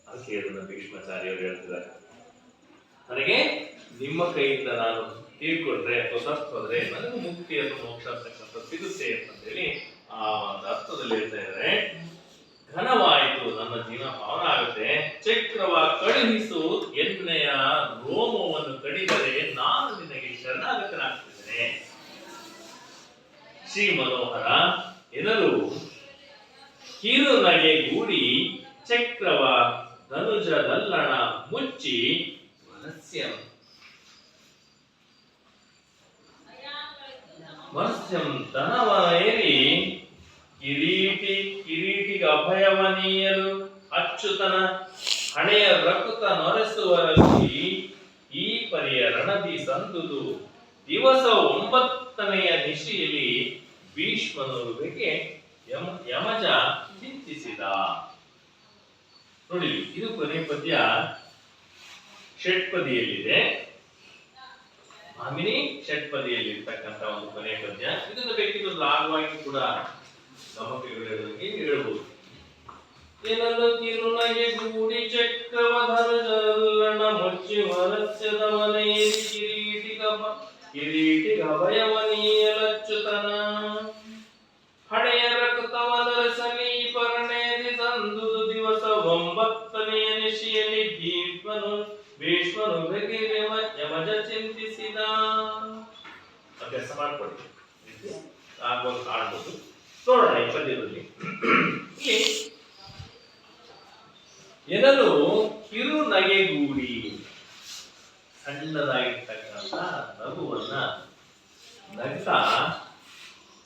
ಅದಕ್ಕೆ ಅದನ್ನ ಭೀಷ್ಮಾಚಾರ್ಯರು ಹೇಳ್ತಿದ್ದಾರೆ, ನನಗೆ ನಿಮ್ಮ ಕೈಯಿಂದ ನಾನು ತೀರ್ಕೊಂಡ್ರೆ ಅಥವಾ ಸತ್ತೋದ್ರೆ ನನಗೆ ಮುಕ್ತಿಯನ್ನು ಮೋಕ್ಷ ಅಂತಕ್ಕಂಥ ಸಿಗುತ್ತೆ ಅಂತ ಹೇಳಿ ಆ ಒಂದು ಅರ್ಥದಲ್ಲಿ ಹೇಳ್ತಾ ಇದ್ದಾರೆ. ಘನವಾಯಿತು, ನನ್ನ ಜೀವನ ಪಾವನ ಆಗುತ್ತೆ. ಚಕ್ರವ ಕಳುಹಿಸು ಎನ್ನೆಯ ರೋಮವನ್ನು ಕಡಿದರೆ ನಾನು ನಿನಗೆ ಶರಣಾಗತನಾಗ್ತಿದ್ದೇನೆ. ಶ್ರೀ ಮನೋಹರ ಎನ್ನಲು ಕಿರು ನಗೆ ಗೂಡಿ ಚಕ್ರವ ಧನುಜದಲ್ಲಣ ಮುಚ್ಚಿ ಮತ್ಸ್ಯಂ ಧನವನೇರಿ ಕಿರೀಟಿಗೆ ಅಭಯವನೀಯರು ಅಚ್ಯುತನ ಹಣೆಯ ರಕುತ ನೊರೆಸುವಲ್ಲಿ ಈ ಪರಿಯ ರಣದಿ ಸಂದುದು. ದಿವಸ 9ನೆಯ ನಿಶೆಯಲ್ಲಿ ಭೀಷ್ಮನುವಿಗೆ ಯಮಜ ಚಿಂತಿಸಿದ. ನೋಡಿ, ಇದು ಕೊನೆ ಪದ್ಯ ಷಟ್ಪದಿಯಲ್ಲಿದೆ. ಮಾಮಿನಿ ಷಟ್ಪದಿಯಲ್ಲಿ ಇರ್ತಕ್ಕಂಥ ಒಂದು ಕೊನೆ ಪದ್ಯ. ಇದನ್ನು ಬೇಕಿದ್ರೆ ರಾಗವಾಗಿ ಕೂಡ ಗಮಕಗಳಿಗೆ ಹೇಳಬಹುದು. ಏನನ್ನು ಕಿರುನಗೆ ಗೂಡಿ ಚಕ್ರವಧರಜಲ್ಲಣ ಮುಚ್ಚಿ ಮನಸ್ಯದವನೇರಿ ಕಿರೀಟಿಗ ಭಯವನೀಯಲಚ್ಯುತನ ಹಣೆಯ ರಕ್ತವನರಸಲಿ ಪರ್ಣೇದಿ ಸಂದುದು. ದಿವಸ 9ನೆಯ ನಿಶೆಯಲ್ಲಿ ಭೀಷ್ಮನು ಯಮಜ ಚಿಂತಿಸಿದ. ಅಭ್ಯಾಸ ಮಾಡ್ಕೊಳ್ಳಿ, ಆಗುವಾಗ ಕಾಣ್ಬೋದು. ನೋಡೋಣ ಈ ಪದ್ಯದಲ್ಲಿ. ಎನಲು ಕಿರು ನಗೆಗೂಡಿ ಸಣ್ಣದಾಗಿರ್ತಕ್ಕಂಥ ನಗುವನ್ನ ನಗ್ತಾ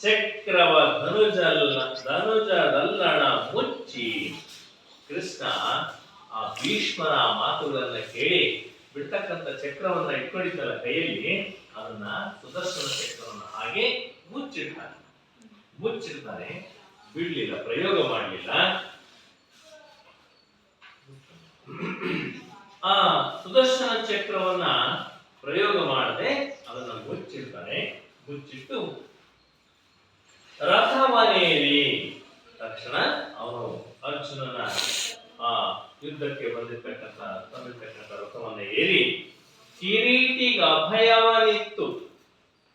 ಚಕ್ರವ ಧನುಜದಲ್ಲಣ ಮುಚ್ಚಿ ಕೃಷ್ಣ ಆ ಭೀಷ್ಮರ ಮಾತುಗಳನ್ನ ಕೇಳಿ ಬಿಡ್ತಕ್ಕಂಥ ಚಕ್ರವನ್ನ ಇಟ್ಕೊಂಡಿದ್ದಲ್ಲ ಕೈಯಲ್ಲಿ, ಅದನ್ನ ಸುದರ್ಶನ ಚಕ್ರವನ್ನ ಹಾಗೆ ಮುಚ್ಚಿಡ್ತಾನೆ, ಬಿಡ್ಲಿಲ್ಲ, ಪ್ರಯೋಗ ಮಾಡಲಿಲ್ಲ. ಆ ಸುದರ್ಶನ ಚಕ್ರವನ್ನ ಪ್ರಯೋಗ ಮಾಡದೆ ಅದನ್ನ ಮುಚ್ಚಿಟ್ಟು ರಥವನೇರಿ ತಕ್ಷಣ ಅವನು ಅರ್ಜುನನ ಆ ಯುದ್ಧಕ್ಕೆ ಬಂದಿರ್ತಕ್ಕಂಥ ರಥವನ್ನ ಏರಿ ಕಿರೀಟಿಗೆ ಅಭಯವನಿತ್ತು.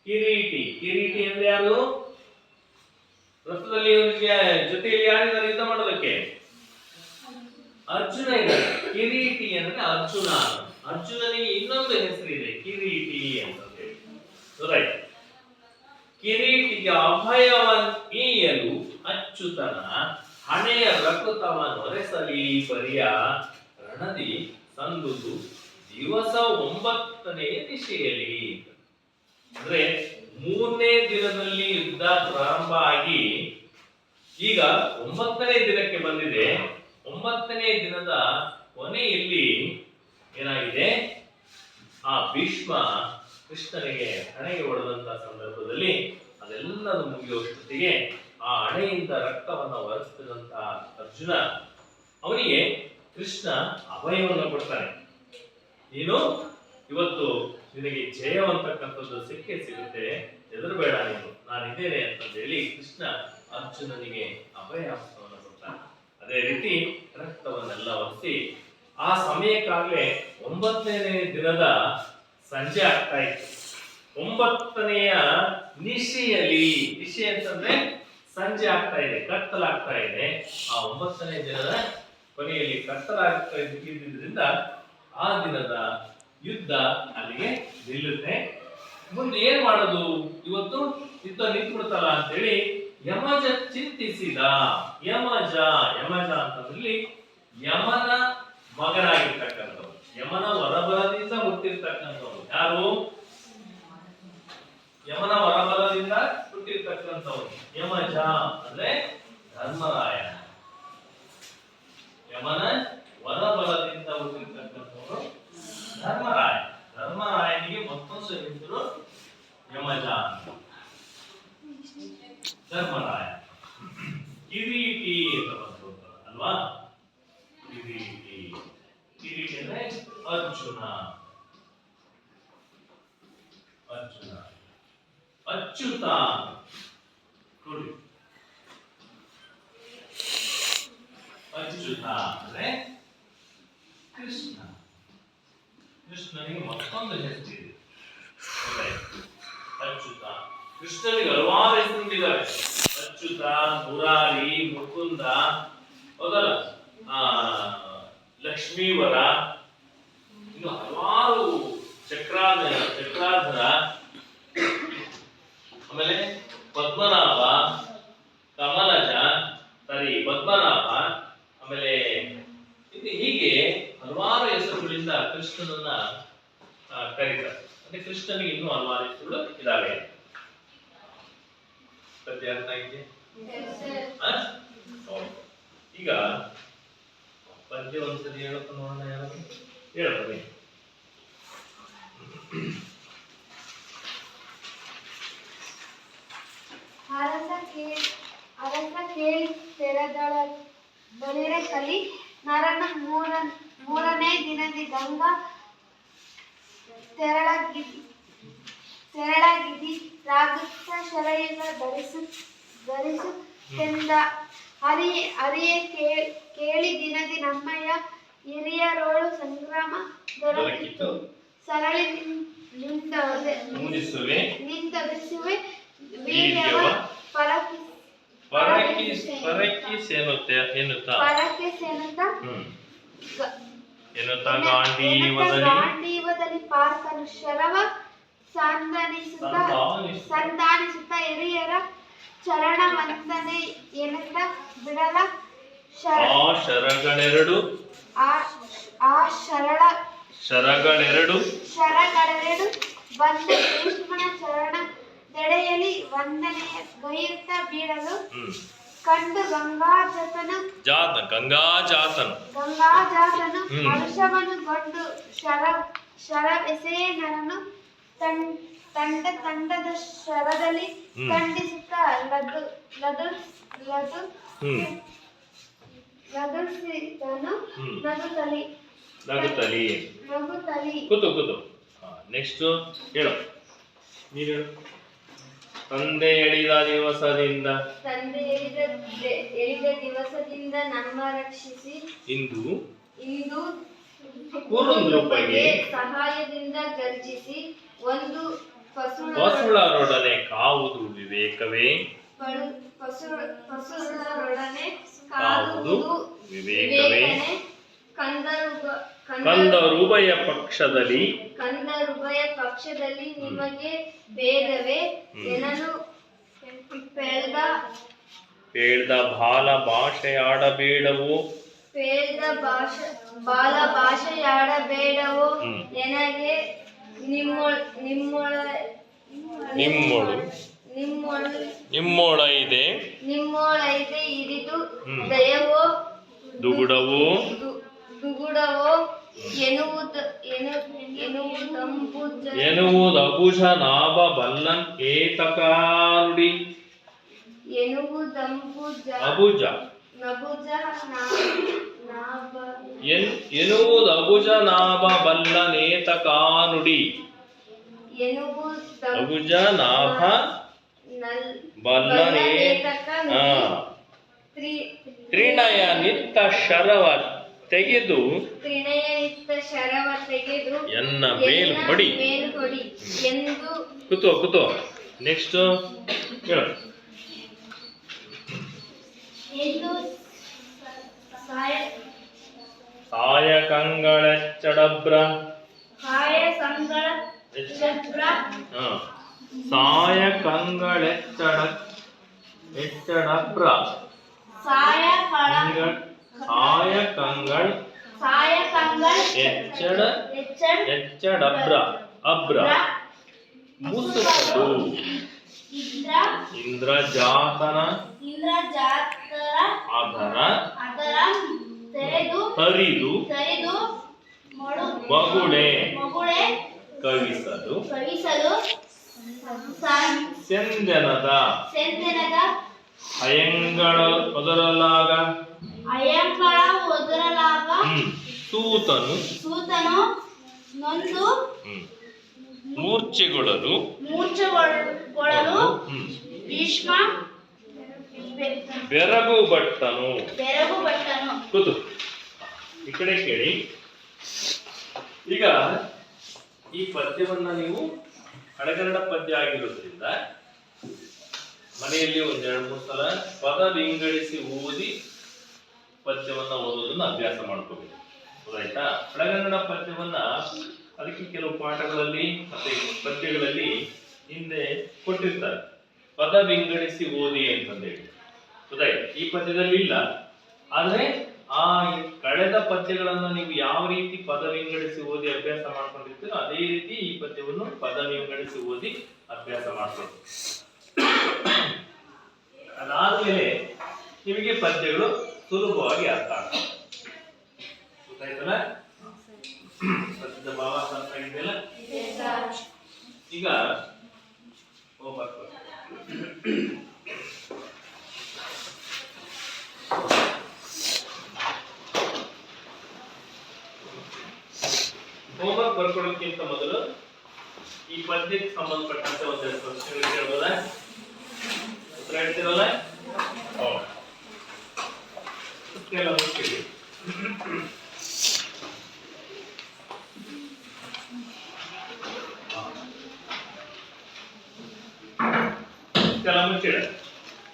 ಕಿರೀಟಿ ಅಂದ್ರೆ ಯಾರು? ರಥದಲ್ಲಿ ಜೊತೆಯಲ್ಲಿ ಯಾರಿದ್ದಾರೆ ಯುದ್ಧ ಮಾಡೋದಕ್ಕೆ? ಅರ್ಜುನ ಇದ್ದಾರೆ. ಕಿರೀಟಿ ಅಂದ್ರೆ ಅರ್ಜುನ. ಅರ್ಜುನನಿಗೆ ಇನ್ನೊಂದು ಹೆಸರಿದೆ, ಕಿರೀಟಿ ಅಂತ ಹೇಳಿ. ರೈಟ್. ಕಿರೀಟಿಗೆ ಅಭಯವನ್ ಈಯಲು ಅಚ್ಯುತನ ಹಣೆಯ ರಕುತವನ್ನು ಒರೆಸಲಿ ಬರಿಯ ರಣದಿ ಸಂದುದು ದಿವಸ 9ನೇ ದಿಶೆಯಲ್ಲಿ. ಅಂದ್ರೆ 3ನೇ ದಿನದಲ್ಲಿ ಯುದ್ಧ ಪ್ರಾರಂಭ ಆಗಿ ಈಗ 9ನೇ ದಿನಕ್ಕೆ ಬಂದಿದೆ. 9ನೇ ದಿನದ ಕೊನೆಯಲ್ಲಿ ಏನಾಗಿದೆ? ಆ ಭೀಷ್ಮ ಕೃಷ್ಣನಿಗೆ ಹಣೆಗೆ ಹೊಡೆದಂತ ಸಂದರ್ಭದಲ್ಲಿ ಅದೆಲ್ಲದೂ ಮುಗಿಯುವಷ್ಟೊತ್ತಿಗೆ ಆ ಹಣೆಯಿಂದ ರಕ್ತವನ್ನ ಒರೆಸಿದಂತ ಅರ್ಜುನ, ಅವನಿಗೆ ಕೃಷ್ಣ ಅಭಯವನ್ನು ಕೊಡ್ತಾನೆ. ನೀನು ಇವತ್ತು ನಿನಗೆ ಜಯವಂತಕ್ಕಂಥದ್ದು ಸಿಗುತ್ತೆ, ಹೆದರಬೇಡ, ನಾನಿದ್ದೇನೆ ಅಂತ ಹೇಳಿ ಕೃಷ್ಣ ಅರ್ಜುನನಿಗೆ ಅಭಯ ಹಸ್ತವನ್ನು ಕೊಡ್ತಾನೆ. ಅದೇ ರೀತಿ ರಕ್ತವನ್ನೆಲ್ಲ ಒರೆಸಿ ಆ ಸಮಯಕ್ಕಾಗಲೇ 9ನೇ ದಿನದ ಸಂಜೆ ಆಗ್ತಾ ಇತ್ತು. 9ನೇಯ ನಿಶೆಯಲ್ಲಿ, ನಿಶೆ ಅಂತಂದ್ರೆ ಸಂಜೆ ಆಗ್ತಾ ಇದೆ, ಕತ್ತಲಾಗ್ತಾ ಇದೆ. ಆ 9ನೇ ದಿನದ ಕೊನೆಯಲ್ಲಿ ಕತ್ತಲಾಗ್ತಾ ಇದ್ದಿದ್ದರಿಂದ ಆ ದಿನದ ಯುದ್ಧ ಅಲ್ಲಿಗೆ ನಿಲ್ಲುತ್ತೆ. ಮುಂದೆ ಏನ್ ಮಾಡೋದು? ಇವತ್ತು ಯುದ್ಧ ನಿಂತುಬಿಡ್ತಲ್ಲ ಅಂತ ಹೇಳಿ ಯಮಜ ಚಿಂತಿಸಿದ. ಯಮಜ ಅಂತಂದ್ರಲ್ಲಿ ಯಮನ ಮಗನಾಗಿರ್ತಕ್ಕಂಥವ್ರು, ಯಮನ ಹೊರಬಲದಿಂದ ಹುಟ್ಟಿರ್ತಕ್ಕಂಥವ್ರು. ಯಾರು? ಯಮನ ಹೊರಬಲದಿಂದ ಹುಟ್ಟಿರ್ತಕ್ಕಂಥವ್ರು. ಯಮಜ ಅಂದ್ರೆ ಧರ್ಮರಾಯ. ಯಮನ ಹೊರಬಲದಿಂದ ಹುಟ್ಟಿರ್ತಕ್ಕಂಥವ್ರು ಧರ್ಮರಾಯ. ಧರ್ಮರಾಯನಿಗೆ ಮತ್ತೊಂದು ಹೆಸರು ಯಮಜ. ಧರ್ಮರಾಯ ಕಿರೀಟಿ ಅಂತ ಬಂತು ಅಲ್ವಾ? ಕಿರೀಟಿ ಅಂದ್ರೆ ಅರ್ಜುನ. ಅಚ್ಯುತ ನೋಡಿ, ಅಚ್ಯುತ ಅಂದ್ರೆ ಕೃಷ್ಣ. ಕೃಷ್ಣನಿಗೆ ಮತ್ತೊಂದು ಹೆಸರಿದೆ ಅಚ್ಯುತ. ಕೃಷ್ಣನಿಗೆ ಹಲವಾರು ಹೆಸರುಗಳಿದ್ದಾರೆ. ಅಚ್ಯುತ, ಮುರಾರಿ, ಮುಕುಂದ, ಹೌದಲ್ಲ, ಲಕ್ಷ್ಮೀವರ, ಇನ್ನು ಹಲವಾರು, ಚಕ್ರಾಧರ, ಆಮೇಲೆ ಪದ್ಮನಾಭ, ಪದ್ಮನಾಭ, ಆಮೇಲೆ ಹೀಗೆ ಹಲವಾರು ಹೆಸರುಗಳಿಂದ ಕೃಷ್ಣನನ್ನ ಕರೀತಾರೆ. ಅಂದ್ರೆ ಕೃಷ್ಣನಿಗೆ ಇನ್ನೂ ಹಲವಾರು ಹೆಸರುಗಳು ಇದಾವೆ. ಸದ್ಯ ಅರ್ಥ ಆಗಿದೆ? ಈಗ ಪದ್ಯ ಒಂದ್ಸರಿ ಹೇಳಪ್ಪ ನೋಡೋಣ. ಯಾರು ಹೇಳಪ್ಪ? ಅರಸ ಕೇಳಿ ತೆರೆದಳ ಬಳಿರೆ ಕಲಿ ನರನ 3ನೇ ದಿನದಿ ಗಂಗಾ ತೆರಳಗಿದಿ ರಾಗುತ್ತ ಶರಯುಗ ಧರಿಸುತ್ತೆಂದ ಹರಿಯೇ ಕೇಳಿ ದಿನದಿ ನಮ್ಮಯ್ಯ ಹಿರಿಯರೋಳು ಸಂಗ್ರಾಮ ದೊರಕಿತು ಸರಳಿ ನಿಂತೊದಿಸುವೆ ವೀರ್ಯವ ಪರಕಿಸೆನುತ್ತ ಗಾಂಡೀವದಲ್ಲಿ ಪಾರ್ಥನು ಶರವ ಸಂಧಾನಿಸುತ್ತ ಹಿರಿಯರ ಚರಣ ವಂದನೆ ಎನ್ನುತ್ತ ಬಿಡಲ ಶರಗಳೆರಡು ಬಂದು ಭೀಷ್ಮನ ಚರಣದೆಡೆಯಲ್ಲಿ ವಂದನೆಯ ಗೈಯುತ್ತ ಬೀಳಲು ಕಂಡು ಗಂಗಾಜಾತನು ಹರ್ಷವನ್ನು ಗೊಂಡು ಶರವೆಸೆಯನನ್ನು ತಂಡದ ಶರದಲ್ಲಿ ಖಂಡಿಸುತ್ತ ಲದುಸಿದನು ನಗುತ್ತಲಿ. ಕೂತು ನೆಕ್ಸ್ಟ್ ಹೇಳು, ನೀನು ಹೇಳು. ತಂದೆ ಎಳಿದ ದಿವಸದಿಂದ ನಮ್ಮ ರಕ್ಷಿಸಿ ಇಂದು ಕುರುಂದ್ರೂಪಗೆ ಸಹಾಯದಿಂದ ಗರ್ಜಿಸಿ ಒಂದು ಪಸುಳರೊಡನೆ ಕಾವುದು ವಿವೇಕವೇ, ಪಸುಳರೊಡನೆ ಕಾವುದು ವಿವೇಕವೇ, ಕಂದರುಭಯ ಪಕ್ಷದಲ್ಲಿ ನಿಮಗೆ ಭೇದವೇ ಎನ್ನಲು ಪೇಳ್ದ ಬಾಲ ಭಾಷೆಯಾಡಬೇಡವೋ ನನಗೆ ನಿಮ್ಮೊಳೈದೆ ಇರಿದು ದಯವೋ ದುಗುಡವೋ ಎನ್ನುವುದಬುಜ ನಾಭ ಬಲ್ಲನ್ ಏತಕಾನುಡಿ. ಅಬುಜ ಎನ್ನುವುದಬುಜ ನಾಭ ಬಲ್ಲನೇತಕಾನುಡಿ. ಅಬುಜ ನಾಭ ಬಲ್ಲನೇತಕ ತ್ರಿನಯ ನಿತ್ತ ಶರವ ತೆಗೆದು ಎನ್ನ ಮೇಲ್ ಹೊಡಿ ಎಂದು ಕೂತು ನೆಕ್ಸ್ಟ್ ಹೇಳು. ಸಾಯಕಂಗಳೆಚ್ಚಡಬ್ರ ಸಾಯಕಂಗಳೆಚ್ಚಡಬ್ರ ಎಚ್ಚಡಬ್ರ ಅಬ್ರ ಮುಸುಕಲು ಇಂದ್ರಜಾತನ ಅದರ ಹರಿದು ಮಗುಳೆ ಕವಿಸಲು ಸೆಂದೆನದ ಅಯಂಗಳ ಒದರಲಾಗ ಸೂತನು ನೊಂದು ಮೂರ್ಛೆಗೊಳ್ಳಲು ಭೀಷ್ಮ ಬೆರಗು ಭಟ್ಟನು. ಕೂತು ಈ ಕಡೆ ಕೇಳಿ. ಈಗ ಈ ಪದ್ಯವನ್ನ ನೀವು ಹಳೆಗನ್ನಡ ಪದ್ಯ ಆಗಿರೋದ್ರಿಂದ ಮನೆಯಲ್ಲಿ ಒಂದೆರಡು ಮೂರು ಸಲ ಪದ ವಿಂಗಡಿಸಿ ಓದಿ ಪದ್ಯವನ್ನ ಓದೋದನ್ನ ಅಭ್ಯಾಸ ಮಾಡ್ಕೋಬೇಕು. ಗೊತ್ತಾಯ್ತಾ? ಹಳೆಗನ್ನಡ ಪದ್ಯವನ್ನ ಅದಕ್ಕೆ ಕೆಲವು ಪಾಠಗಳಲ್ಲಿ ಮತ್ತೆ ಪದ್ಯಗಳಲ್ಲಿ ಹಿಂದೆ ಕೊಟ್ಟಿರ್ತಾರೆ, ಪದ ವಿಂಗಡಿಸಿ ಓದಿ ಅಂತಂದೇಳಿ. ಗೊತ್ತಾಯ್ತು? ಈ ಪದ್ಯದಲ್ಲಿ ಇಲ್ಲ. ಆದ್ರೆ ಆ ಕಳೆದ ಪದ್ಯಗಳನ್ನ ನೀವು ಯಾವ ರೀತಿ ಪದ ವಿಂಗಡಿಸಿ ಓದಿ ಅಭ್ಯಾಸ ಮಾಡ್ಕೊಂಡಿರ್ತೀರೋ ಅದೇ ರೀತಿ ಈ ಪದ್ಯವನ್ನು ಪದ ವಿಂಗಡಿಸಿ ಓದಿ ಅಭ್ಯಾಸ ಮಾಡ್ಕೊಂಡು ಅದಾದ್ಮೇಲೆ ನಿಮಗೆ ಪದ್ಯಗಳು ಸುಲಭವಾಗಿ ಅರ್ಥ ಆಗ್ತವೆ. ಗೊತ್ತಾಯ್ತಲ್ಲ? ಪದ್ಯದ ಭಾವಾರ್ಥ ಅರ್ಥ ಆಗಿದೆಯಲ್ಲ? ಈಗ ಹೋಮ್ವರ್ಕ್ ಬರ್ಕೊಡೋಕ್ಕಿಂತ ಮೊದಲು ಈ ಪದ್ಯಕ್ಕೆ ಸಂಬಂಧಪಟ್ಟಂತೆ ಒಂದೆರಡು ಪ್ರಶ್ನೆಗಳು ಕೇಳ್ಬೋದಾ? ಉತ್ತರ ಹೇಳ್ತಿರಲ್ಲ? ಕೇಳಿ. ಮುಚ್ಚಿಡ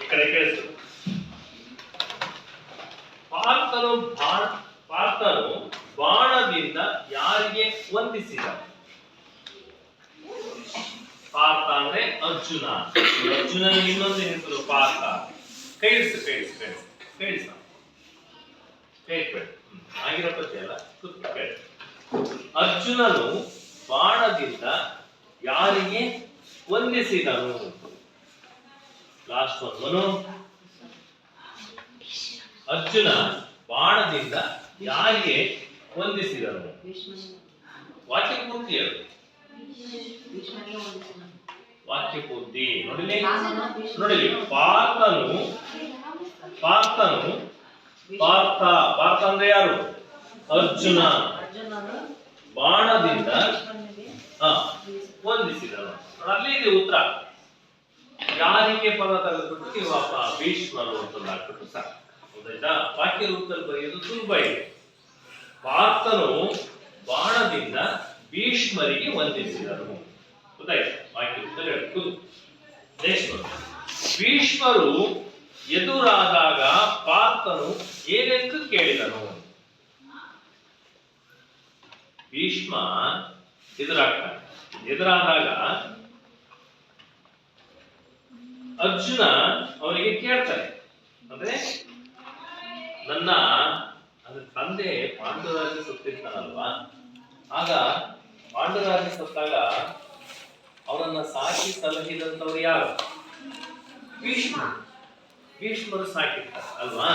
ಈ ಕಡೆ ಕೇಳಿಸು. ಪಾರ್ಥನು ಬಾಣದಿಂದ ಯಾರಿಗೆ ವಂದಿಸಿದ? ಪಾರ್ಥ ಅಂದ್ರೆ ಅರ್ಜುನ. ಅರ್ಜುನನಿಗೆ ಇನ್ನೊಂದು ಹೆಸರು ಪಾರ್ಥ. ಕೈಡಿಸು ಆಗಿರೋ ಪದ್ಯ ಅಲ್ಲ, ಕೇಳಿ. ಅರ್ಜುನನು ಬಾಣದಿಂದ ಯಾರಿಗೆ ವಂದಿಸಿದನು? ಲಾಸ್ಟ್ ಒನ್ ಮನು. ಅರ್ಜುನ ಬಾಣದಿಂದ ಯಾರಿಗೆ ವಂದಿಸಿದನು? ವಾಕ್ಯ ಪೂರ್ತಿ ಹೇಳು. ವಾಕ್ಯ ಪೂರ್ತಿ ನೋಡಿಲಿ. ಪಾರ್ಥನು ಪಾರ್ಥ ಅಂದ್ರೆ ಯಾರು? ಅರ್ಜುನ ಬಾಣದಿಂದ ವಂದಿಸಿದನು. ಅಲ್ಲಿ ಇದೆ ಉತ್ತರ. ಯಾರಿಗೆ ಪದ ತೆಗೆದುಬಿಟ್ಟು ನೀವು ಭೀಷ್ಮರು ಅಂತ ಹಾಕ್ಬಿಟ್ಟು ಸಾಕು. ಹೌದಾಯ್ತಾ? ವಾಕ್ಯ ರೂಪದಲ್ಲಿ ಬರೆಯೋದು ಸುಲಭ ಇದೆ. ಪಾರ್ಥನು ಬಾಣದಿಂದ ಭೀಷ್ಮರಿಗೆ ವಂದಿಸಿದನು. ಗೊತ್ತಾಯ್ತು? ವಾಕ್ಯ ರೂಪದಲ್ಲಿ ಹೇಳ್ಬೋದು. ಭೀಷ್ಮರು ಎದುರಾದಾಗ ಪಾರ್ಥನು ಏನೆಂದು ಕೇಳಿದನು? ಭೀಷ್ಮ ಎದುರಾದಾಗ ಅರ್ಜುನ ಅವನಿಗೆ ಕೇಳ್ತಾನೆ. ಅಂದ್ರೆ ನನ್ನ ತಂದೆ ಪಾಂಡುರಾಜ ಸತ್ತಿರ್ತಾನಲ್ವಾ, ಆಗ ಪಾಂಡುರಾಜ ಸತ್ತಾಗ ಅವರನ್ನ ಸಾಕಿ ಸಲಹಿದಂತವ್ರು ಯಾರು? ಭೀಷ್ಮರು ಸಾಕಿರ್ತಾರೆ ಅಲ್ವಾ?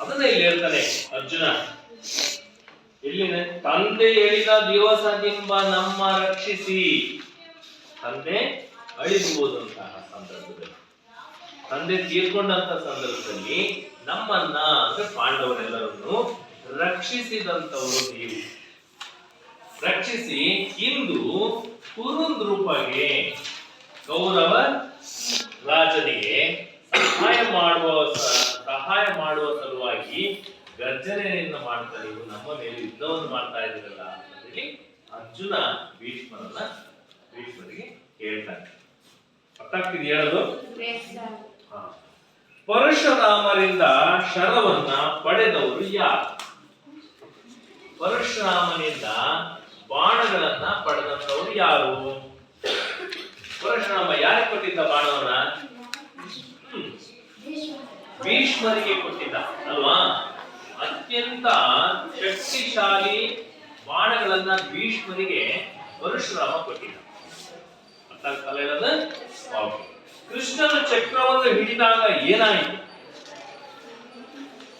ಅದನ್ನ ಇಲ್ಲಿ ಹೇಳ್ತಾನೆ ಅರ್ಜುನ. ಇಲ್ಲಿನ ತಂದೆ ಹೇಳಿದ ದಿವಸದಿಂದ ನಮ್ಮ ರಕ್ಷಿಸಿ. ತಂದೆ ಅಳಿದುವುದಂತಹ ಸಂದರ್ಭದಲ್ಲಿ, ತಂದೆ ತೀರ್ಕೊಂಡಂತ ಸಂದರ್ಭದಲ್ಲಿ ನಮ್ಮನ್ನ ಅಂದ್ರೆ ಪಾಂಡವರೆಲ್ಲರನ್ನು ರಕ್ಷಿಸಿದಂತವರು ನೀವು. ರಕ್ಷಿಸಿ ಇಂದು ಕುರುಂದ್ರೂಪಗೆ ಕೌರವ ರಾಜನಿಗೆ ಸಹಾಯ ಮಾಡುವ ಸಲುವಾಗಿ ಗರ್ಜನೆಯನ್ನ ಮಾಡ್ತಾ ನೀವು ನಮ್ಮ ಮೇಲೆ ಯುದ್ಧವನ್ನು ಮಾಡ್ತಾ ಇದ್ದೀರಲ್ಲ ಅಂತ ಹೇಳಿ ಅರ್ಜುನ ಭೀಷ್ಮರಿಗೆ ಹೇಳ್ತಾನೆ. ಅರ್ಥಾಗ್ತಿದೆ ಹೇಳೋದು? ಪರಶುರಾಮರಿಂದ ಶರವನ್ನ ಪಡೆದವರು ಯಾರು? ಪರಶುರಾಮನಿಂದ ಬಾಣಗಳನ್ನ ಪಡೆದಂತವರು ಯಾರು? ಪರಶುರಾಮ ಯಾರಿಗೆ ಕೊಟ್ಟಿದ್ದ ಬಾಣವನ್ನ? ಭೀಷ್ಮರಿಗೆ ಕೊಟ್ಟಿದ್ದ ಅಲ್ವಾ? ಅತ್ಯಂತ ಶಕ್ತಿಶಾಲಿ ಬಾಣಗಳನ್ನ ಭೀಷ್ಮರಿಗೆ ಪರಶುರಾಮ ಕೊಟ್ಟಿದ್ದ. ಅರ್ಥಾಗ್ತಲ್ಲ ಹೇಳೋದು? ಕೃಷ್ಣನ ಚಕ್ರವನ್ನು ಹಿಡಿದಾಗ ಏನಾಯಿತು?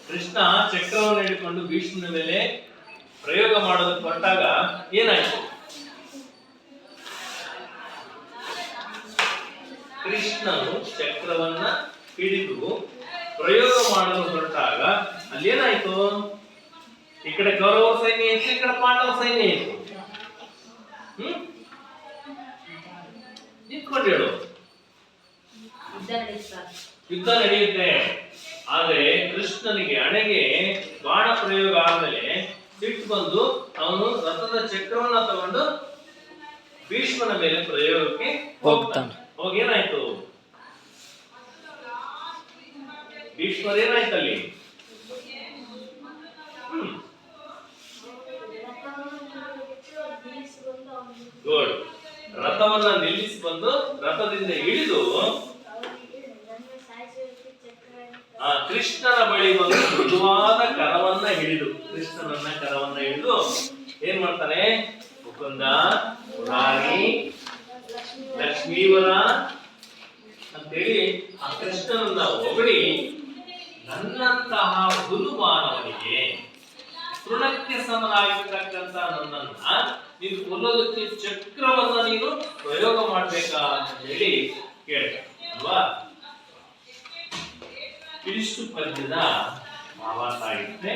ಕೃಷ್ಣ ಚಕ್ರವನ್ನು ಹಿಡಿಕೊಂಡು ಭೀಷ್ಮನ ಮೇಲೆ ಪ್ರಯೋಗ ಮಾಡೋದಕ್ಕೆ ಹೊರಟಾಗ ಏನಾಯಿತು? ಕೃಷ್ಣನು ಚಕ್ರವನ್ನ ಹಿಡಿದು ಪ್ರಯೋಗ ಮಾಡಲು ಹೊರಟಾಗ ಅಲ್ಲಿ ಏನಾಯ್ತು? ಈ ಕಡೆ ಕೌರವ ಸೈನ್ಯ ಇತ್ತು, ಈ ಕಡೆ ಪಾಂಡವ ಸೈನ್ಯ ಇತ್ತು. ನಿಂತ್ಕೊಂಡು ಹೇಳು. ಯುದ್ಧ ನಡೆಯುತ್ತೆ. ಆದ್ರೆ ಕೃಷ್ಣನಿಗೆ ಹಣೆಗೆ ಬಾಣ ಪ್ರಯೋಗ ಆದ್ಮೇಲೆ ಸಿಟ್ಟು ಬಂದು ಅವನು ರಥದ ಚಕ್ರವನ್ನ ತಗೊಂಡು ಭೀಷ್ಮನ ಮೇಲೆ ಪ್ರಯೋಗಕ್ಕೆ ಹೋಗ್ತಾನೆ. ಹೋಗಿ ಏನಾಯ್ತು? ಭೀಷ್ಮರೇನಾಯ್ತಲ್ಲಿ? ಗುಡ್. ರಥವನ್ನ ನಿಲ್ಲಿಸಿ ಬಂದು ರಥದಿಂದ ಇಳಿದು ಕೃಷ್ಣನ ಬಳಿ ಬಂದು ಮೃದುವಾದ ಕರವನ್ನ ಹಿಡಿದು ಏನ್ ಮಾಡ್ತಾನೆ? ಮುಕುಂದ, ಮುರಾರಿ, ಲಕ್ಷ್ಮೀವರ ಅಂತೇಳಿ ಆ ಕೃಷ್ಣನನ್ನ ಹೊಗಳಿ, ನನ್ನಂತಹ ಹುಲುಮಾನವನಿಗೆ ತೃಣಕ್ಕೆ ಸಮನಾಗಿರ್ತಕ್ಕಂಥ ನನ್ನನ್ನ ನೀನು ಕೊಲ್ಲೋದಕ್ಕೆ ಚಕ್ರವನ್ನ ನೀನು ಪ್ರಯೋಗ ಮಾಡ್ಬೇಕಾ ಅಂತ ಹೇಳಿ ಕೇಳ್ತಾರೆ ಅಲ್ವಾ? ಇಷ್ಟು ಪದ್ಯದ ಭಾವಾರ್ಥ ಆಗಿರುತ್ತೆ.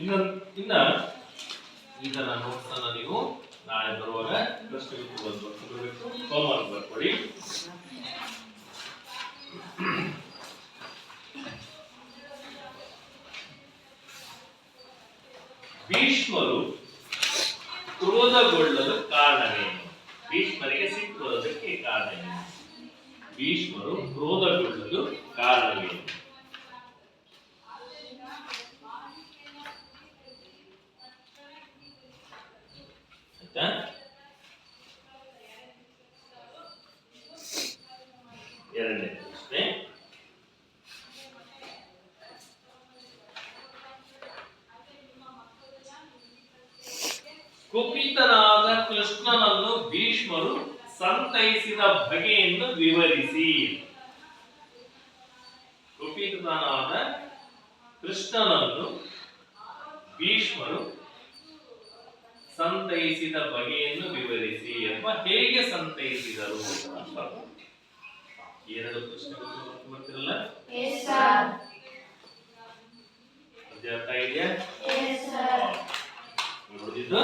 ಇನ್ನ ಇದನ್ನ ನೋಟ್ಸ್ ಅನ್ನ ನೀವು ನಾಳೆ ಬರುವಾಗ ಪ್ರಶ್ನೆಗೆ ಬರ್ಬೇಕು, ಹೋಮ್ವರ್ಕ್ ಬರ್ಕೊಳ್ಳಿ. ಭೀಷ್ಮರು ಕ್ರೋಧಗೊಳ್ಳಲು ಕಾರಣವೇನು? ಭೀಷ್ಮರಿಗೆ ಸಿಟ್ಟು ಬರೋದಕ್ಕೆ ಕಾರಣವೇನು? ಭೀಷ್ಮರು ಕ್ರೋಧಗೊಳ್ಳಲು ಕಾರಣವೇನು? ಎರಡನೇ ಪ್ರಶ್ನೆ, ಕುಪಿತನಾದ ಕೃಷ್ಣನನ್ನು ಭೀಷ್ಮರು ಸಂತೈಸಿದ ಬಗೆಯನ್ನು ವಿವರಿಸಿ. ಕುಪಿತನಾದ ಕೃಷ್ಣನನ್ನು ಭೀಷ್ಮರು ಸಂತೈಸಿದ ಬಗೆಯನ್ನು ವಿವರಿಸಿ ಅಥವಾ ಹೇಗೆ ಸಂತೈಸಿದರು ಅಂತ. ಎರಡು ಪ್ರಶ್ನೆಗಳು ಬರ್ತಿರಲ್ಲ, ಅರ್ಥ ಇದೆಯಾ? ನೋಡಿದ್ದು